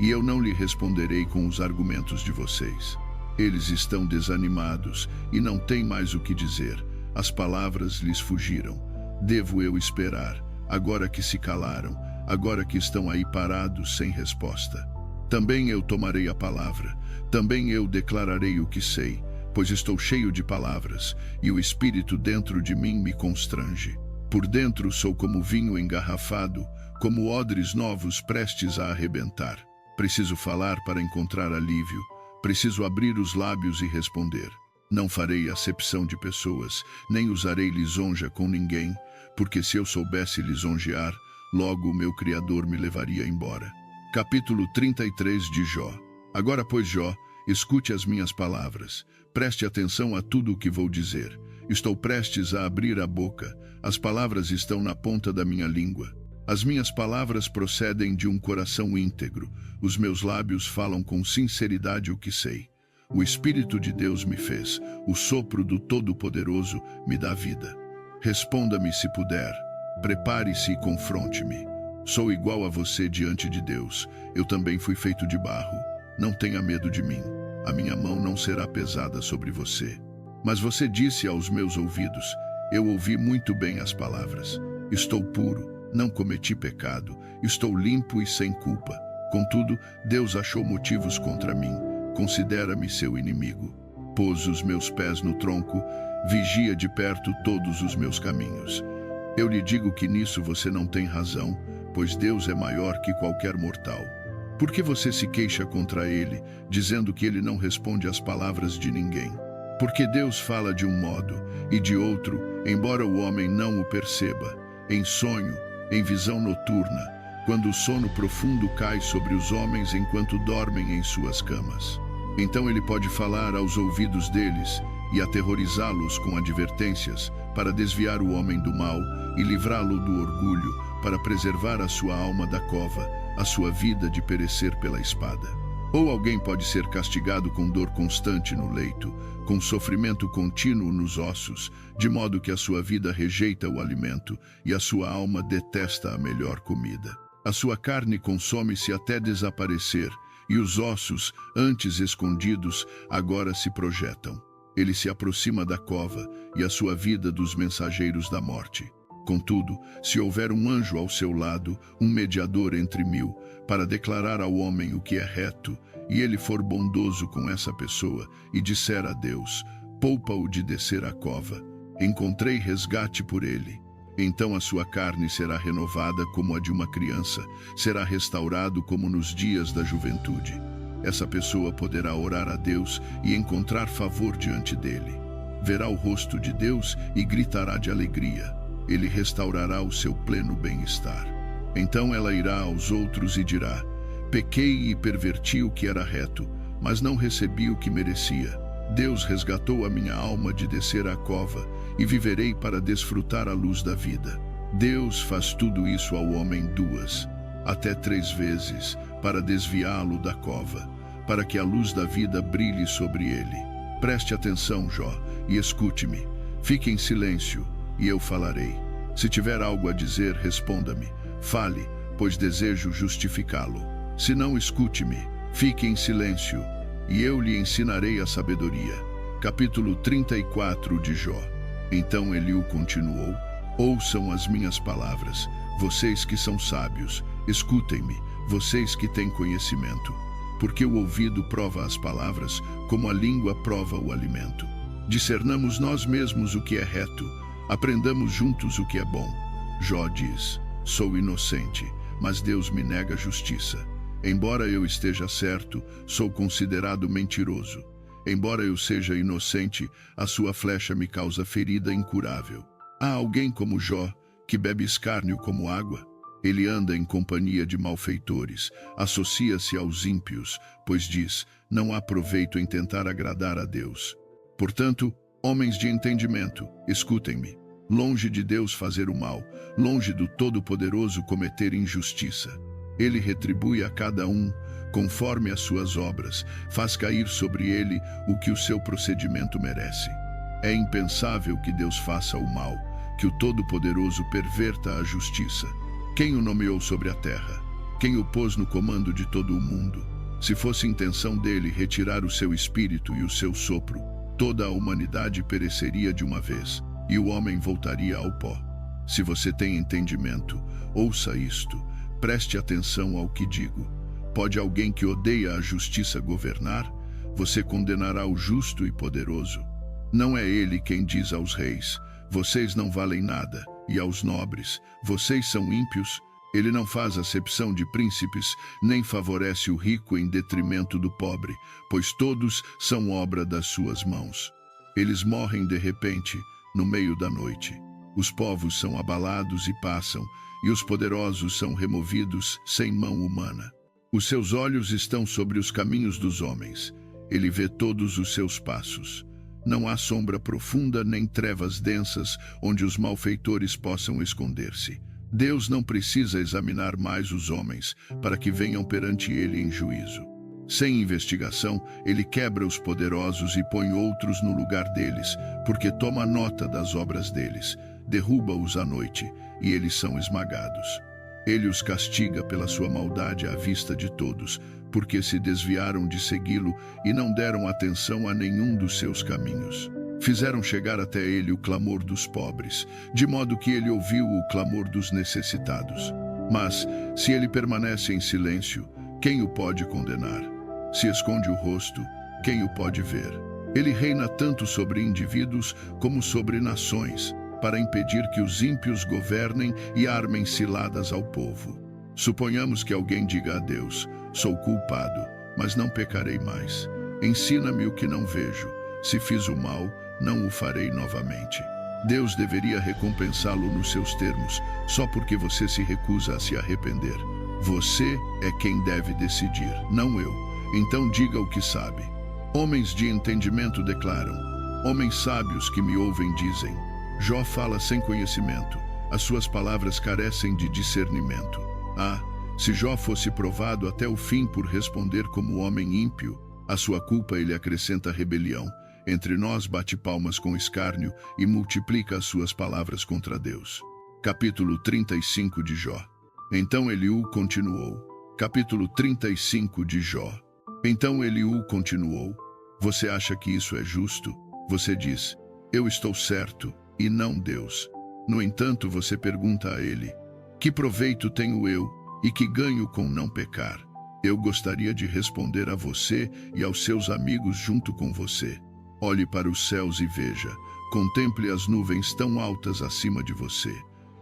e eu não lhe responderei com os argumentos de vocês. Eles estão desanimados e não têm mais o que dizer. As palavras lhes fugiram. Devo eu esperar, agora que se calaram, agora que estão aí parados sem resposta? Também eu tomarei a palavra, também eu declararei o que sei, pois estou cheio de palavras, e o Espírito dentro de mim me constrange. Por dentro sou como vinho engarrafado, como odres novos prestes a arrebentar. Preciso falar para encontrar alívio. Preciso abrir os lábios e responder. Não farei acepção de pessoas, nem usarei lisonja com ninguém, porque se eu soubesse lisonjear, logo o meu Criador me levaria embora. Capítulo 33 de Jó. Agora, pois, Jó, escute as minhas palavras. Preste atenção a tudo o que vou dizer. Estou prestes a abrir a boca. As palavras estão na ponta da minha língua. As minhas palavras procedem de um coração íntegro. Os meus lábios falam com sinceridade o que sei. O Espírito de Deus me fez. O sopro do Todo-Poderoso me dá vida. Responda-me se puder. Prepare-se e confronte-me. Sou igual a você diante de Deus. Eu também fui feito de barro. Não tenha medo de mim. A minha mão não será pesada sobre você. Mas você disse aos meus ouvidos: eu ouvi muito bem as palavras. Estou puro. Não cometi pecado, estou limpo e sem culpa. Contudo, Deus achou motivos contra mim. Considera-me seu inimigo. Pôs os meus pés no tronco, vigia de perto todos os meus caminhos. Eu lhe digo que nisso você não tem razão, pois Deus é maior que qualquer mortal. Por que você se queixa contra ele, dizendo que ele não responde às palavras de ninguém? Porque Deus fala de um modo e de outro, embora o homem não o perceba, em sonho, em visão noturna, quando o sono profundo cai sobre os homens enquanto dormem em suas camas. Então ele pode falar aos ouvidos deles e aterrorizá-los com advertências para desviar o homem do mal e livrá-lo do orgulho, para preservar a sua alma da cova, a sua vida de perecer pela espada. Ou alguém pode ser castigado com dor constante no leito, com sofrimento contínuo nos ossos, de modo que a sua vida rejeita o alimento e a sua alma detesta a melhor comida. A sua carne consome-se até desaparecer, e os ossos, antes escondidos, agora se projetam. Ele se aproxima da cova e a sua vida dos mensageiros da morte. Contudo, se houver um anjo ao seu lado, um mediador entre mil, para declarar ao homem o que é reto, e ele for bondoso com essa pessoa e disser a Deus, poupa-o de descer a cova, encontrei resgate por ele. Então a sua carne será renovada como a de uma criança, será restaurado como nos dias da juventude. Essa pessoa poderá orar a Deus e encontrar favor diante dele. Verá o rosto de Deus e gritará de alegria. Ele restaurará o seu pleno bem-estar. Então ela irá aos outros e dirá, pequei e perverti o que era reto, mas não recebi o que merecia. Deus resgatou a minha alma de descer à cova, e viverei para desfrutar a luz da vida. Deus faz tudo isso ao homem 2, até 3 vezes, para desviá-lo da cova, para que a luz da vida brilhe sobre ele. Preste atenção, Jó, e escute-me. Fique em silêncio, e eu falarei. Se tiver algo a dizer, responda-me. Fale, pois desejo justificá-lo. Se não, escute-me. Fique em silêncio, e eu lhe ensinarei a sabedoria. Capítulo 34 de Jó. Então Eliú continuou, ouçam as minhas palavras, vocês que são sábios, escutem-me, vocês que têm conhecimento, porque o ouvido prova as palavras, como a língua prova o alimento. Discernamos nós mesmos o que é reto, aprendamos juntos o que é bom. Jó diz, sou inocente, mas Deus me nega justiça. Embora eu esteja certo, sou considerado mentiroso. Embora eu seja inocente, a sua flecha me causa ferida incurável. Há alguém como Jó, que bebe escárnio como água? Ele anda em companhia de malfeitores, associa-se aos ímpios, pois diz, não há proveito em tentar agradar a Deus. Portanto, homens de entendimento, escutem-me. Longe de Deus fazer o mal, longe do Todo-Poderoso cometer injustiça. Ele retribui a cada um, conforme as suas obras, faz cair sobre ele o que o seu procedimento merece. É impensável que Deus faça o mal, que o Todo-Poderoso perverta a justiça. Quem o nomeou sobre a terra? Quem o pôs no comando de todo o mundo? Se fosse intenção dele retirar o seu espírito e o seu sopro, toda a humanidade pereceria de uma vez, e o homem voltaria ao pó. Se você tem entendimento, ouça isto, preste atenção ao que digo. Pode alguém que odeia a justiça governar? Você condenará o justo e poderoso. Não é ele quem diz aos reis, vocês não valem nada, e aos nobres, vocês são ímpios. Ele não faz acepção de príncipes, nem favorece o rico em detrimento do pobre, pois todos são obra das suas mãos. Eles morrem de repente, no meio da noite. Os povos são abalados e passam, e os poderosos são removidos sem mão humana. Os seus olhos estão sobre os caminhos dos homens. Ele vê todos os seus passos. Não há sombra profunda nem trevas densas onde os malfeitores possam esconder-se. Deus não precisa examinar mais os homens para que venham perante ele em juízo. Sem investigação, ele quebra os poderosos e põe outros no lugar deles, porque toma nota das obras deles, derruba-os à noite, e eles são esmagados. Ele os castiga pela sua maldade à vista de todos, porque se desviaram de segui-lo e não deram atenção a nenhum dos seus caminhos. Fizeram chegar até ele o clamor dos pobres, de modo que ele ouviu o clamor dos necessitados. Mas, se ele permanece em silêncio, quem o pode condenar? Se esconde o rosto, quem o pode ver? Ele reina tanto sobre indivíduos como sobre nações, para impedir que os ímpios governem e armem ciladas ao povo. Suponhamos que alguém diga a Deus, sou culpado, mas não pecarei mais. Ensina-me o que não vejo. Se fiz o mal, não o farei novamente. Deus deveria recompensá-lo nos seus termos, só porque você se recusa a se arrepender. Você é quem deve decidir, não eu. Então diga o que sabe. Homens de entendimento declaram. Homens sábios que me ouvem dizem. Jó fala sem conhecimento. As suas palavras carecem de discernimento. Ah, se Jó fosse provado até o fim por responder como homem ímpio, a sua culpa ele acrescenta rebelião. Entre nós bate palmas com escárnio e multiplica as suas palavras contra Deus. Capítulo 35 de Jó. Então Eliú continuou. Capítulo 35 de Jó. Então Eliú continuou. Você acha que isso é justo? Você diz, eu estou certo, e não Deus. No entanto, você pergunta a ele, que proveito tenho eu e que ganho com não pecar? Eu gostaria de responder a você e aos seus amigos junto com você. Olhe para os céus e veja, contemple as nuvens tão altas acima de você.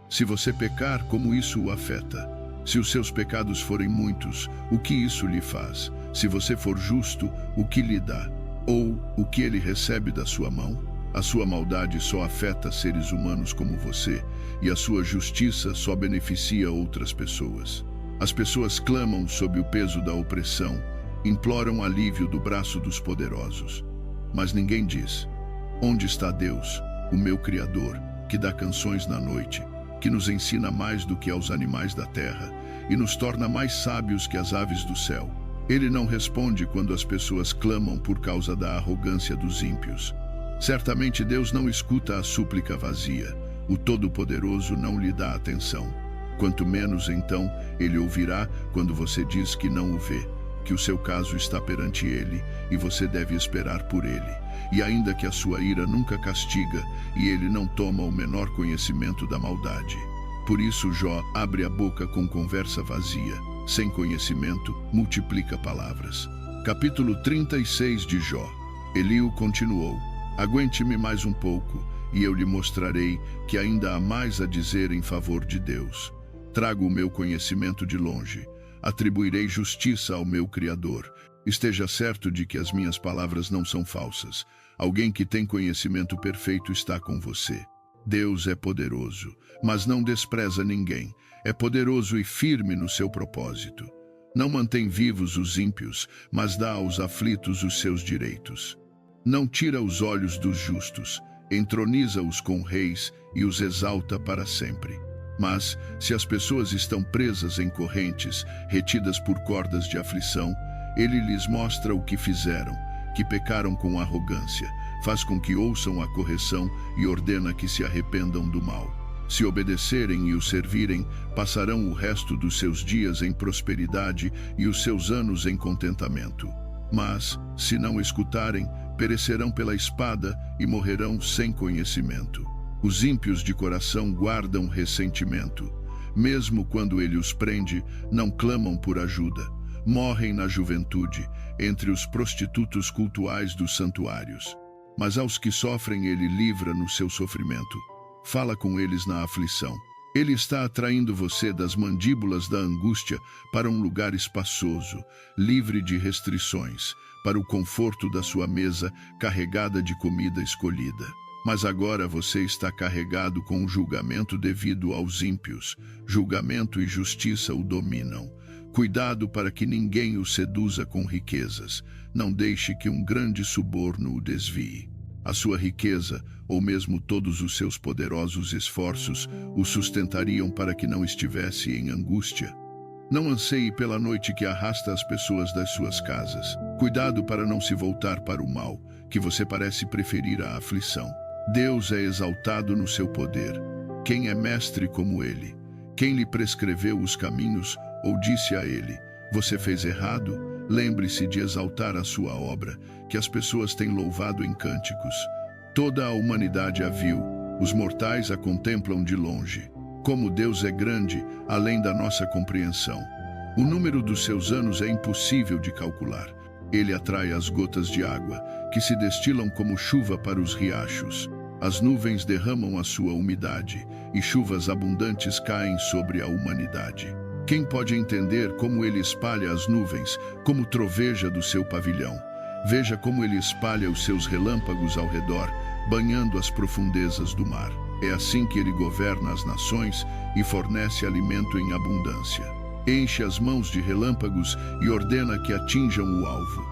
Se você pecar, como isso o afeta? Se os seus pecados forem muitos, o que isso lhe faz? Se você for justo, o que lhe dá? Ou o que ele recebe da sua mão? A sua maldade só afeta seres humanos como você, e a sua justiça só beneficia outras pessoas. As pessoas clamam sob o peso da opressão, imploram alívio do braço dos poderosos. Mas ninguém diz, onde está Deus, o meu Criador, que dá canções na noite, que nos ensina mais do que aos animais da terra, e nos torna mais sábios que as aves do céu? Ele não responde quando as pessoas clamam por causa da arrogância dos ímpios. Certamente Deus não escuta a súplica vazia. O Todo-Poderoso não lhe dá atenção. Quanto menos, então, ele ouvirá quando você diz que não o vê, que o seu caso está perante ele e você deve esperar por ele. E ainda que a sua ira nunca castiga e ele não toma o menor conhecimento da maldade. Por isso Jó abre a boca com conversa vazia. Sem conhecimento, multiplica palavras. Capítulo 36 de Jó. Eliú continuou. Aguente-me mais um pouco, e eu lhe mostrarei que ainda há mais a dizer em favor de Deus. Trago o meu conhecimento de longe. Atribuirei justiça ao meu Criador. Esteja certo de que as minhas palavras não são falsas. Alguém que tem conhecimento perfeito está com você. Deus é poderoso, mas não despreza ninguém. É poderoso e firme no seu propósito. Não mantém vivos os ímpios, mas dá aos aflitos os seus direitos. Não tira os olhos dos justos, entroniza-os com reis e os exalta para sempre. Mas, se as pessoas estão presas em correntes, retidas por cordas de aflição, ele lhes mostra o que fizeram, que pecaram com arrogância, faz com que ouçam a correção e ordena que se arrependam do mal. Se obedecerem e o servirem, passarão o resto dos seus dias em prosperidade e os seus anos em contentamento. Mas, se não escutarem, perecerão pela espada e morrerão sem conhecimento. Os ímpios de coração guardam ressentimento. Mesmo quando ele os prende, não clamam por ajuda. Morrem na juventude, entre os prostitutos cultuais dos santuários. Mas aos que sofrem ele livra no seu sofrimento. Fala com eles na aflição. Ele está atraindo você das mandíbulas da angústia para um lugar espaçoso, livre de restrições, para o conforto da sua mesa carregada de comida escolhida. Mas agora você está carregado com o julgamento devido aos ímpios. Julgamento e justiça o dominam. Cuidado para que ninguém o seduza com riquezas. Não deixe que um grande suborno o desvie. A sua riqueza, ou mesmo todos os seus poderosos esforços, o sustentariam para que não estivesse em angústia. Não anseie pela noite que arrasta as pessoas das suas casas. Cuidado para não se voltar para o mal, que você parece preferir à aflição. Deus é exaltado no seu poder. Quem é mestre como ele? Quem lhe prescreveu os caminhos ou disse a ele, você fez errado? Lembre-se de exaltar a sua obra, que as pessoas têm louvado em cânticos. Toda a humanidade a viu, os mortais a contemplam de longe. Como Deus é grande, além da nossa compreensão. O número dos seus anos é impossível de calcular. Ele atrai as gotas de água, que se destilam como chuva para os riachos. As nuvens derramam a sua umidade, e chuvas abundantes caem sobre a humanidade. Quem pode entender como ele espalha as nuvens, como troveja do seu pavilhão? Veja como ele espalha os seus relâmpagos ao redor, banhando as profundezas do mar. É assim que ele governa as nações e fornece alimento em abundância. Enche as mãos de relâmpagos e ordena que atinjam o alvo.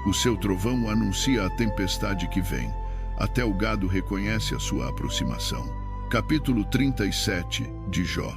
O seu trovão anuncia a tempestade que vem. Até o gado reconhece a sua aproximação. Capítulo 37 de Jó.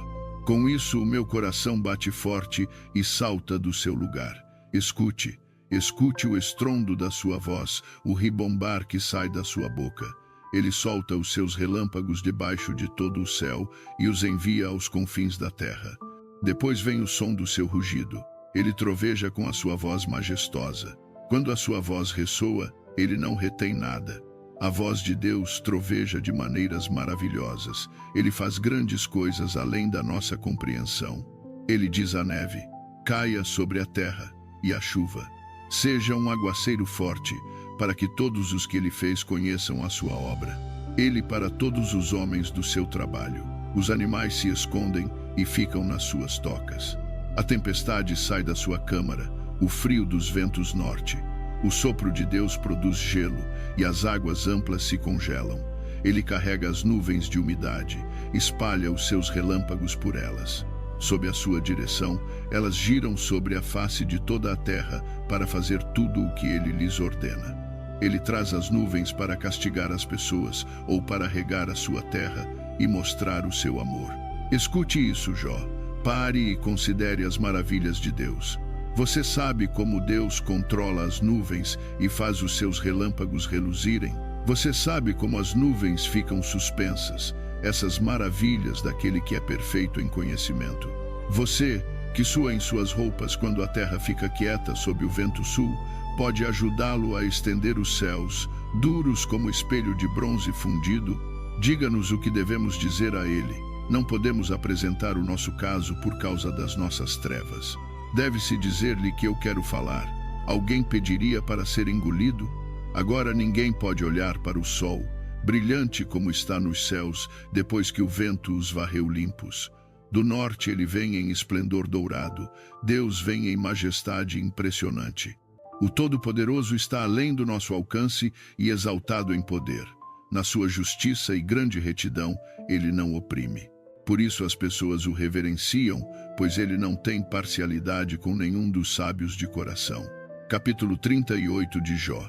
Com isso o meu coração bate forte e salta do seu lugar. Escute, escute o estrondo da sua voz, o ribombar que sai da sua boca. Ele solta os seus relâmpagos debaixo de todo o céu e os envia aos confins da terra. Depois vem o som do seu rugido. Ele troveja com a sua voz majestosa. Quando a sua voz ressoa, ele não retém nada. A voz de Deus troveja de maneiras maravilhosas. Ele faz grandes coisas além da nossa compreensão. Ele diz à neve: caia sobre a terra, e a chuva. Seja um aguaceiro forte, para que todos os que ele fez conheçam a sua obra. Ele para todos os homens do seu trabalho. Os animais se escondem e ficam nas suas tocas. A tempestade sai da sua câmara, o frio dos ventos norte. O sopro de Deus produz gelo e as águas amplas se congelam. Ele carrega as nuvens de umidade, espalha os seus relâmpagos por elas. Sob a sua direção, elas giram sobre a face de toda a terra para fazer tudo o que ele lhes ordena. Ele traz as nuvens para castigar as pessoas ou para regar a sua terra e mostrar o seu amor. Escute isso, Jó. Pare e considere as maravilhas de Deus. Você sabe como Deus controla as nuvens e faz os seus relâmpagos reluzirem? Você sabe como as nuvens ficam suspensas, essas maravilhas daquele que é perfeito em conhecimento? Você, que sua em suas roupas quando a terra fica quieta sob o vento sul, pode ajudá-lo a estender os céus, duros como espelho de bronze fundido? Diga-nos o que devemos dizer a ele. Não podemos apresentar o nosso caso por causa das nossas trevas. Deve-se dizer-lhe que eu quero falar. Alguém pediria para ser engolido? Agora ninguém pode olhar para o sol, brilhante como está nos céus, depois que o vento os varreu limpos. Do norte ele vem em esplendor dourado. Deus vem em majestade impressionante. O Todo-Poderoso está além do nosso alcance e exaltado em poder. Na sua justiça e grande retidão, ele não oprime. Por isso as pessoas o reverenciam, pois ele não tem parcialidade com nenhum dos sábios de coração. Capítulo 38 de Jó.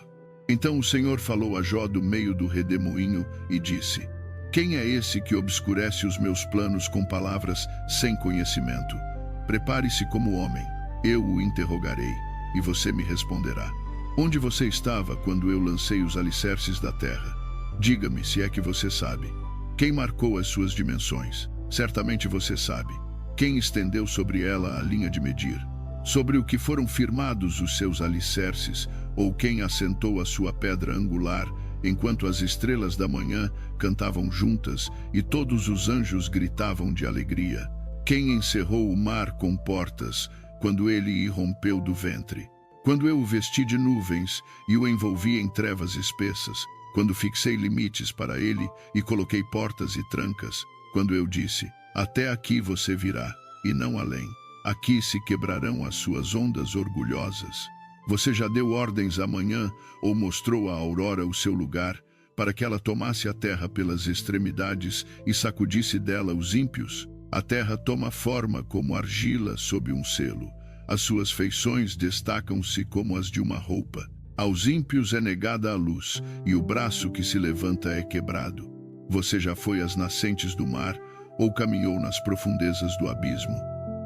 Então o Senhor falou a Jó do meio do redemoinho e disse: quem é esse que obscurece os meus planos com palavras sem conhecimento? Prepare-se como homem, eu o interrogarei, e você me responderá. Onde você estava quando eu lancei os alicerces da terra? Diga-me se é que você sabe. Quem marcou as suas dimensões? Certamente você sabe. Quem estendeu sobre ela a linha de medir? Sobre o que foram firmados os seus alicerces, ou quem assentou a sua pedra angular, enquanto as estrelas da manhã cantavam juntas e todos os anjos gritavam de alegria? Quem encerrou o mar com portas, quando ele irrompeu do ventre? Quando eu o vesti de nuvens e o envolvi em trevas espessas, quando fixei limites para ele e coloquei portas e trancas, quando eu disse: até aqui você virá, e não além. Aqui se quebrarão as suas ondas orgulhosas. Você já deu ordens à manhã, ou mostrou à aurora o seu lugar, para que ela tomasse a terra pelas extremidades e sacudisse dela os ímpios? A terra toma forma como argila sob um selo. As suas feições destacam-se como as de uma roupa. Aos ímpios é negada a luz, e o braço que se levanta é quebrado. Você já foi às nascentes do mar, ou caminhou nas profundezas do abismo?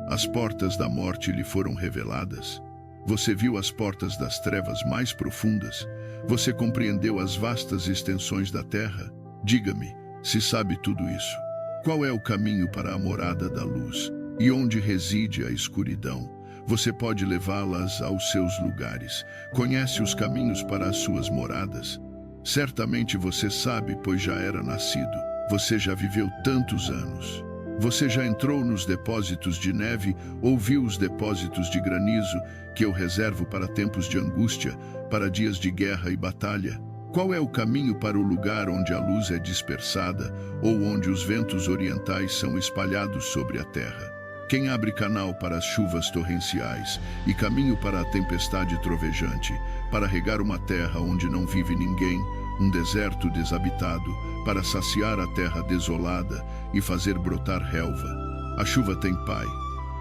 As portas da morte lhe foram reveladas. Você viu as portas das trevas mais profundas? Você compreendeu as vastas extensões da terra? Diga-me, se sabe tudo isso. Qual é o caminho para a morada da luz? E onde reside a escuridão? Você pode levá-las aos seus lugares. Conhece os caminhos para as suas moradas? Certamente você sabe, pois já era nascido. Você já viveu tantos anos. Você já entrou nos depósitos de neve ou viu os depósitos de granizo que eu reservo para tempos de angústia, para dias de guerra e batalha? Qual é o caminho para o lugar onde a luz é dispersada ou onde os ventos orientais são espalhados sobre a terra? Quem abre canal para as chuvas torrenciais e caminho para a tempestade trovejante, para regar uma terra onde não vive ninguém, um deserto desabitado, para saciar a terra desolada e fazer brotar relva. A chuva tem pai.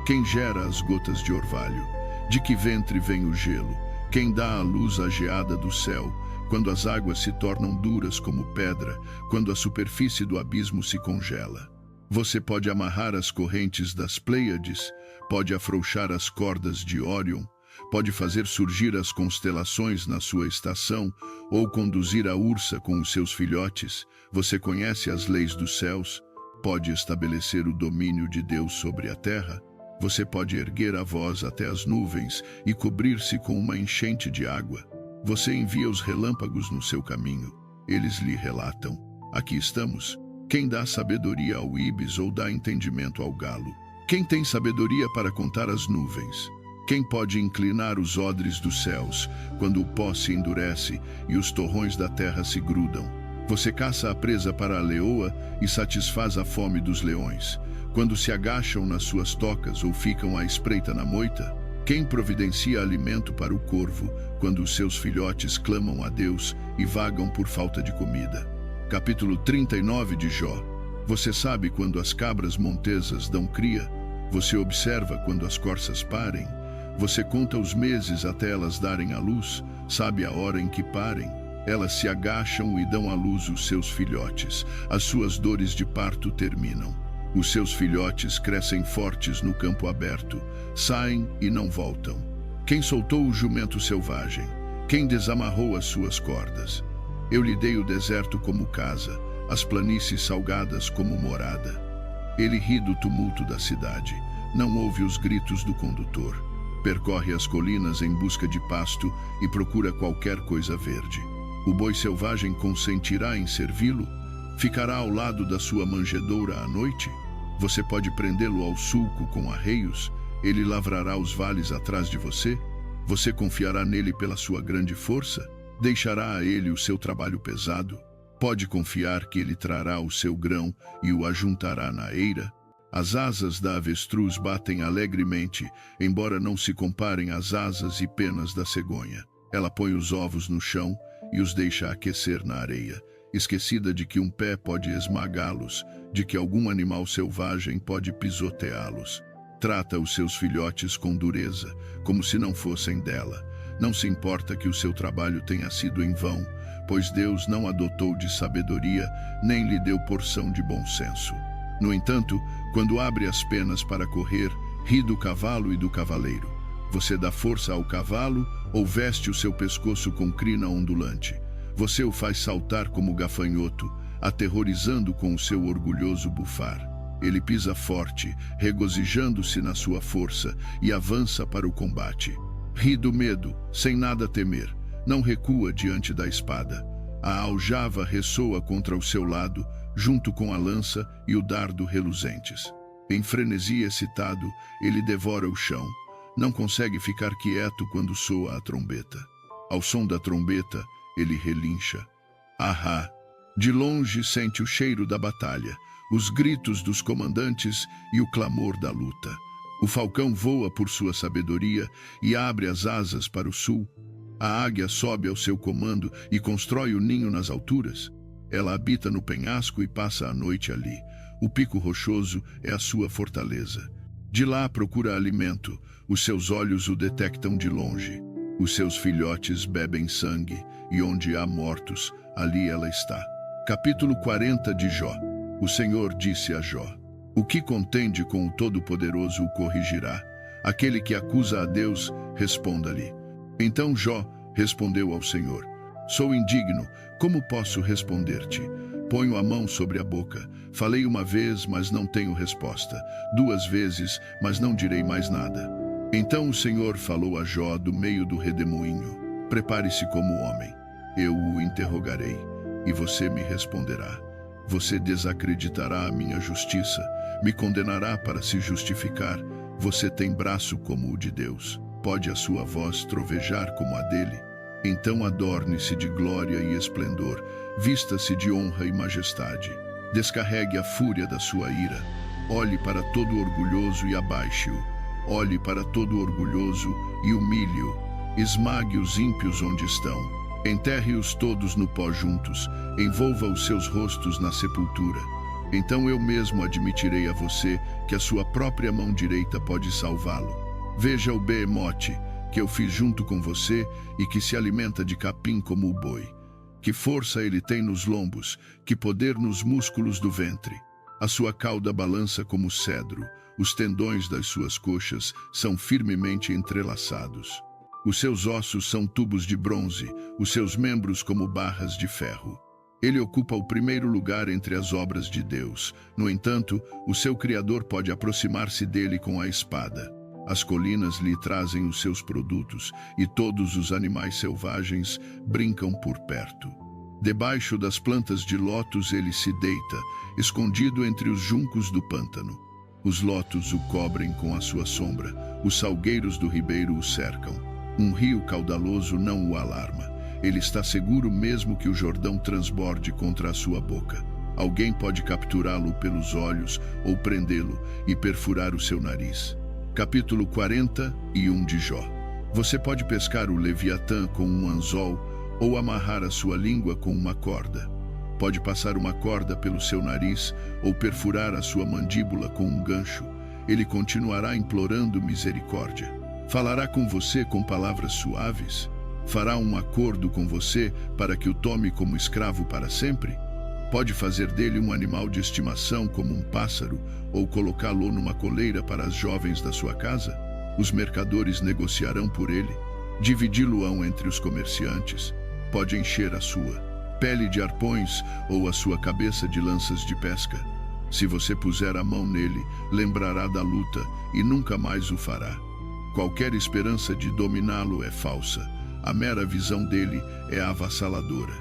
Quem gera as gotas de orvalho? De que ventre vem o gelo? Quem dá à luz a geada do céu, quando as águas se tornam duras como pedra, quando a superfície do abismo se congela? Você pode amarrar as correntes das Pleiades, pode afrouxar as cordas de Órion, pode fazer surgir as constelações na sua estação ou conduzir a Ursa com os seus filhotes. Você conhece as leis dos céus, pode estabelecer o domínio de Deus sobre a terra. Você pode erguer a voz até as nuvens e cobrir-se com uma enchente de água. Você envia os relâmpagos no seu caminho. Eles lhe relatam: aqui estamos. Quem dá sabedoria ao íbis ou dá entendimento ao galo? Quem tem sabedoria para contar as nuvens? Quem pode inclinar os odres dos céus, quando o pó se endurece e os torrões da terra se grudam? Você caça a presa para a leoa e satisfaz a fome dos leões, quando se agacham nas suas tocas ou ficam à espreita na moita? Quem providencia alimento para o corvo, quando os seus filhotes clamam a Deus e vagam por falta de comida? Capítulo 39 de Jó. Você sabe quando as cabras montesas dão cria? Você observa quando as corças parem? Você conta os meses até elas darem à luz? Sabe a hora em que parem? Elas se agacham e dão à luz os seus filhotes. As suas dores de parto terminam. Os seus filhotes crescem fortes no campo aberto, saem e não voltam. Quem soltou o jumento selvagem? Quem desamarrou as suas cordas? Eu lhe dei o deserto como casa, as planícies salgadas como morada. Ele ri do tumulto da cidade, não ouve os gritos do condutor. Percorre as colinas em busca de pasto e procura qualquer coisa verde. O boi selvagem consentirá em servi-lo? Ficará ao lado da sua manjedoura à noite? Você pode prendê-lo ao sulco com arreios? Ele lavrará os vales atrás de você? Você confiará nele pela sua grande força? Deixará a ele o seu trabalho pesado? Pode confiar que ele trará o seu grão e o ajuntará na eira? As asas da avestruz batem alegremente, embora não se comparem às asas e penas da cegonha. Ela põe os ovos no chão e os deixa aquecer na areia, esquecida de que um pé pode esmagá-los, de que algum animal selvagem pode pisoteá-los. Trata os seus filhotes com dureza, como se não fossem dela. Não se importa que o seu trabalho tenha sido em vão, pois Deus não a dotou de sabedoria, nem lhe deu porção de bom senso. No entanto, quando abre as penas para correr, ri do cavalo e do cavaleiro. Você dá força ao cavalo ou veste o seu pescoço com crina ondulante. Você o faz saltar como gafanhoto, aterrorizando com o seu orgulhoso bufar. Ele pisa forte, regozijando-se na sua força, e avança para o combate. Ri do medo, sem nada temer, não recua diante da espada. A aljava ressoa contra o seu lado, junto com a lança e o dardo reluzentes. Em frenesi excitado, ele devora o chão. Não consegue ficar quieto quando soa a trombeta. Ao som da trombeta, ele relincha. Ahá! De longe sente o cheiro da batalha, os gritos dos comandantes e o clamor da luta. O falcão voa por sua sabedoria e abre as asas para o sul. A águia sobe ao seu comando e constrói o ninho nas alturas. Ela habita no penhasco e passa a noite ali. O pico rochoso é a sua fortaleza. De lá procura alimento. Os seus olhos o detectam de longe. Os seus filhotes bebem sangue, e onde há mortos, ali ela está. Capítulo 40 de Jó. O Senhor disse a Jó: o que contende com o Todo-Poderoso o corrigirá. Aquele que acusa a Deus, responda-lhe. Então Jó respondeu ao Senhor: sou indigno, como posso responder-te? Ponho a mão sobre a boca. Falei uma vez, mas não tenho resposta. 2 vezes, mas não direi mais nada. Então o Senhor falou a Jó do meio do redemoinho: prepare-se como homem. Eu o interrogarei, e você me responderá. Você desacreditará a minha justiça, me condenará para se justificar. Você tem braço como o de Deus. Pode a sua voz trovejar como a dele? Então adorne-se de glória e esplendor, vista-se de honra e majestade. Descarregue a fúria da sua ira. Olhe para todo orgulhoso e abaixe-o. Olhe para todo orgulhoso e humilhe-o. Esmague os ímpios onde estão. Enterre-os todos no pó juntos. Envolva os seus rostos na sepultura. Então eu mesmo admitirei a você que a sua própria mão direita pode salvá-lo. Veja o behemote que eu fiz junto com você e que se alimenta de capim como o boi. Que força ele tem nos lombos, que poder nos músculos do ventre. A sua cauda balança como cedro, os tendões das suas coxas são firmemente entrelaçados. Os seus ossos são tubos de bronze, os seus membros como barras de ferro. Ele ocupa o primeiro lugar entre as obras de Deus. No entanto, o seu Criador pode aproximar-se dele com a espada. As colinas lhe trazem os seus produtos, e todos os animais selvagens brincam por perto. Debaixo das plantas de lótus ele se deita, escondido entre os juncos do pântano. Os lótus o cobrem com a sua sombra, os salgueiros do ribeiro o cercam. Um rio caudaloso não o alarma. Ele está seguro mesmo que o Jordão transborde contra a sua boca. Alguém pode capturá-lo pelos olhos ou prendê-lo e perfurar o seu nariz. Capítulo 41 de Jó. Você pode pescar o Leviatã com um anzol ou amarrar a sua língua com uma corda. Pode passar uma corda pelo seu nariz ou perfurar a sua mandíbula com um gancho. Ele continuará implorando misericórdia. Falará com você com palavras suaves. Fará um acordo com você para que o tome como escravo para sempre. Pode fazer dele um animal de estimação como um pássaro ou colocá-lo numa coleira para as jovens da sua casa. Os mercadores negociarão por ele. Dividi-lo-ão entre os comerciantes. Pode encher a sua pele de arpões ou a sua cabeça de lanças de pesca. Se você puser a mão nele, lembrará da luta e nunca mais o fará. Qualquer esperança de dominá-lo é falsa. A mera visão dele é avassaladora.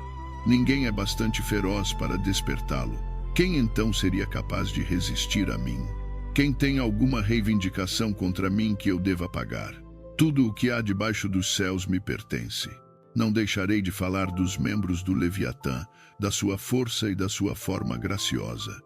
Ninguém é bastante feroz para despertá-lo. Quem então seria capaz de resistir a mim? Quem tem alguma reivindicação contra mim que eu deva pagar? Tudo o que há debaixo dos céus me pertence. Não deixarei de falar dos membros do Leviatã, da sua força e da sua forma graciosa.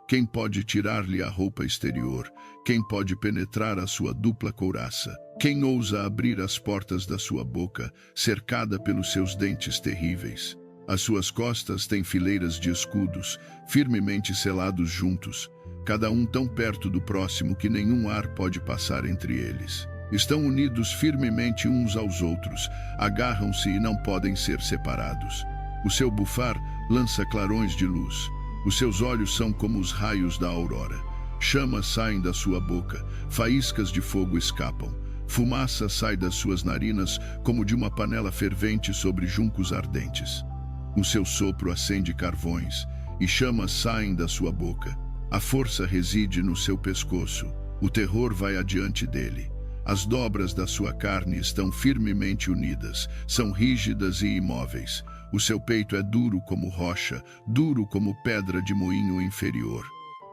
Quem pode tirar-lhe a roupa exterior? Quem pode penetrar a sua dupla couraça? Quem ousa abrir as portas da sua boca, cercada pelos seus dentes terríveis? As suas costas têm fileiras de escudos, firmemente selados juntos, cada um tão perto do próximo que nenhum ar pode passar entre eles. Estão unidos firmemente uns aos outros, agarram-se e não podem ser separados. O seu bufar lança clarões de luz. Os seus olhos são como os raios da aurora. Chamas saem da sua boca, faíscas de fogo escapam. Fumaça sai das suas narinas como de uma panela fervente sobre juncos ardentes. O seu sopro acende carvões, e chamas saem da sua boca. A força reside no seu pescoço. O terror vai adiante dele. As dobras da sua carne estão firmemente unidas, são rígidas e imóveis. O seu peito é duro como rocha, duro como pedra de moinho inferior.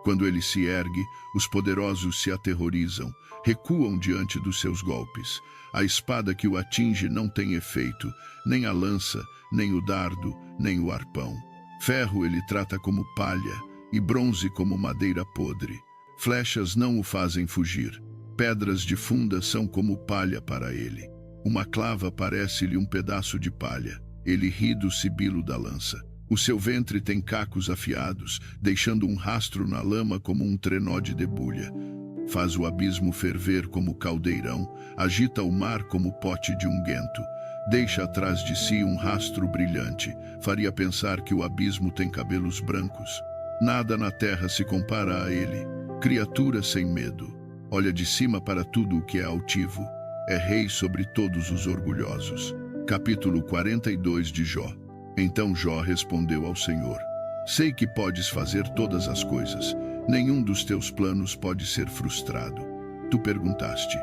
Quando ele se ergue, os poderosos se aterrorizam, recuam diante dos seus golpes. A espada que o atinge não tem efeito, nem a lança, nem o dardo, nem o arpão. Ferro ele trata como palha, e bronze como madeira podre. Flechas não o fazem fugir. Pedras de funda são como palha para ele. Uma clava parece-lhe um pedaço de palha. Ele ri do sibilo da lança. O seu ventre tem cacos afiados, deixando um rastro na lama como um trenó de debulha. Faz o abismo ferver como caldeirão, agita o mar como pote de unguento. Deixa atrás de si um rastro brilhante, faria pensar que o abismo tem cabelos brancos. Nada na terra se compara a ele, criatura sem medo. Olha de cima para tudo o que é altivo, é rei sobre todos os orgulhosos. Capítulo 42 de Jó. Então Jó respondeu ao Senhor: Sei que podes fazer todas as coisas, nenhum dos teus planos pode ser frustrado. Tu perguntaste: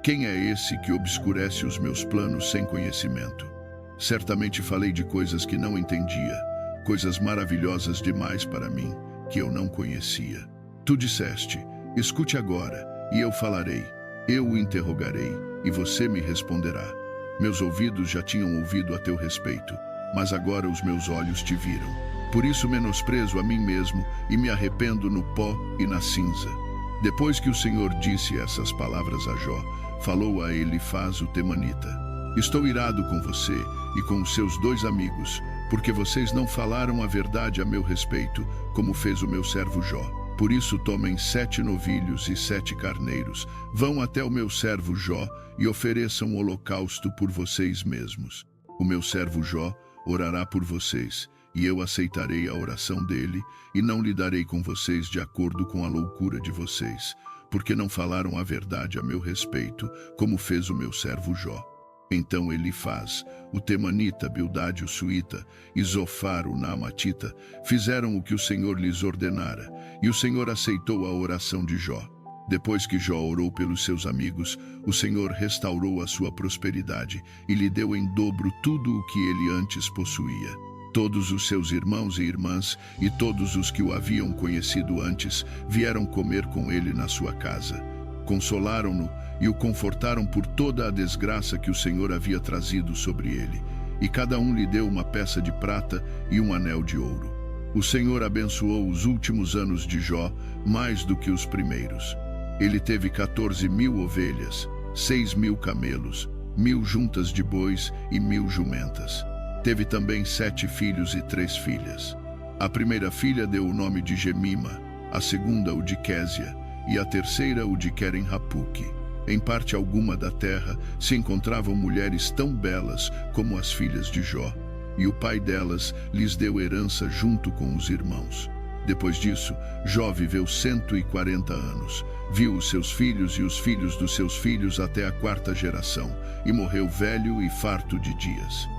Quem é esse que obscurece os meus planos sem conhecimento? Certamente falei de coisas que não entendia, coisas maravilhosas demais para mim, que eu não conhecia. Tu disseste: Escute agora, e eu falarei. Eu o interrogarei, e você me responderá. Meus ouvidos já tinham ouvido a teu respeito, mas agora os meus olhos te viram. Por isso menosprezo a mim mesmo e me arrependo no pó e na cinza. Depois que o Senhor disse essas palavras a Jó, falou a Elifaz o temanita: Estou irado com você e com os seus 2 amigos, porque vocês não falaram a verdade a meu respeito, como fez o meu servo Jó. Por isso tomem 7 novilhos e 7 carneiros, vão até o meu servo Jó e ofereçam um holocausto por vocês mesmos. O meu servo Jó orará por vocês, e eu aceitarei a oração dele, e não lidarei com vocês de acordo com a loucura de vocês, porque não falaram a verdade a meu respeito, como fez o meu servo Jó. Então Elifaz, o temanita, Bildade o suíta, e Zofar o naamatita, fizeram o que o Senhor lhes ordenara, e o Senhor aceitou a oração de Jó. Depois que Jó orou pelos seus amigos, o Senhor restaurou a sua prosperidade e lhe deu em dobro tudo o que ele antes possuía. Todos os seus irmãos e irmãs e todos os que o haviam conhecido antes vieram comer com ele na sua casa. Consolaram-no e o confortaram por toda a desgraça que o Senhor havia trazido sobre ele, e cada um lhe deu uma peça de prata e um anel de ouro. O Senhor abençoou os últimos anos de Jó mais do que os primeiros. Ele teve 14.000 ovelhas, 6.000 camelos, 1.000 juntas de bois e 1.000 jumentas. Teve também 7 filhos e 3 filhas. A primeira filha deu o nome de Gemima, a segunda o de Késia, e a terceira o de Queren-Hapuque. Em parte alguma da terra se encontravam mulheres tão belas como as filhas de Jó, e o pai delas lhes deu herança junto com os irmãos. Depois disso, Jó viveu 140 anos, viu os seus filhos e os filhos dos seus filhos até a 4ª geração, e morreu velho e farto de dias.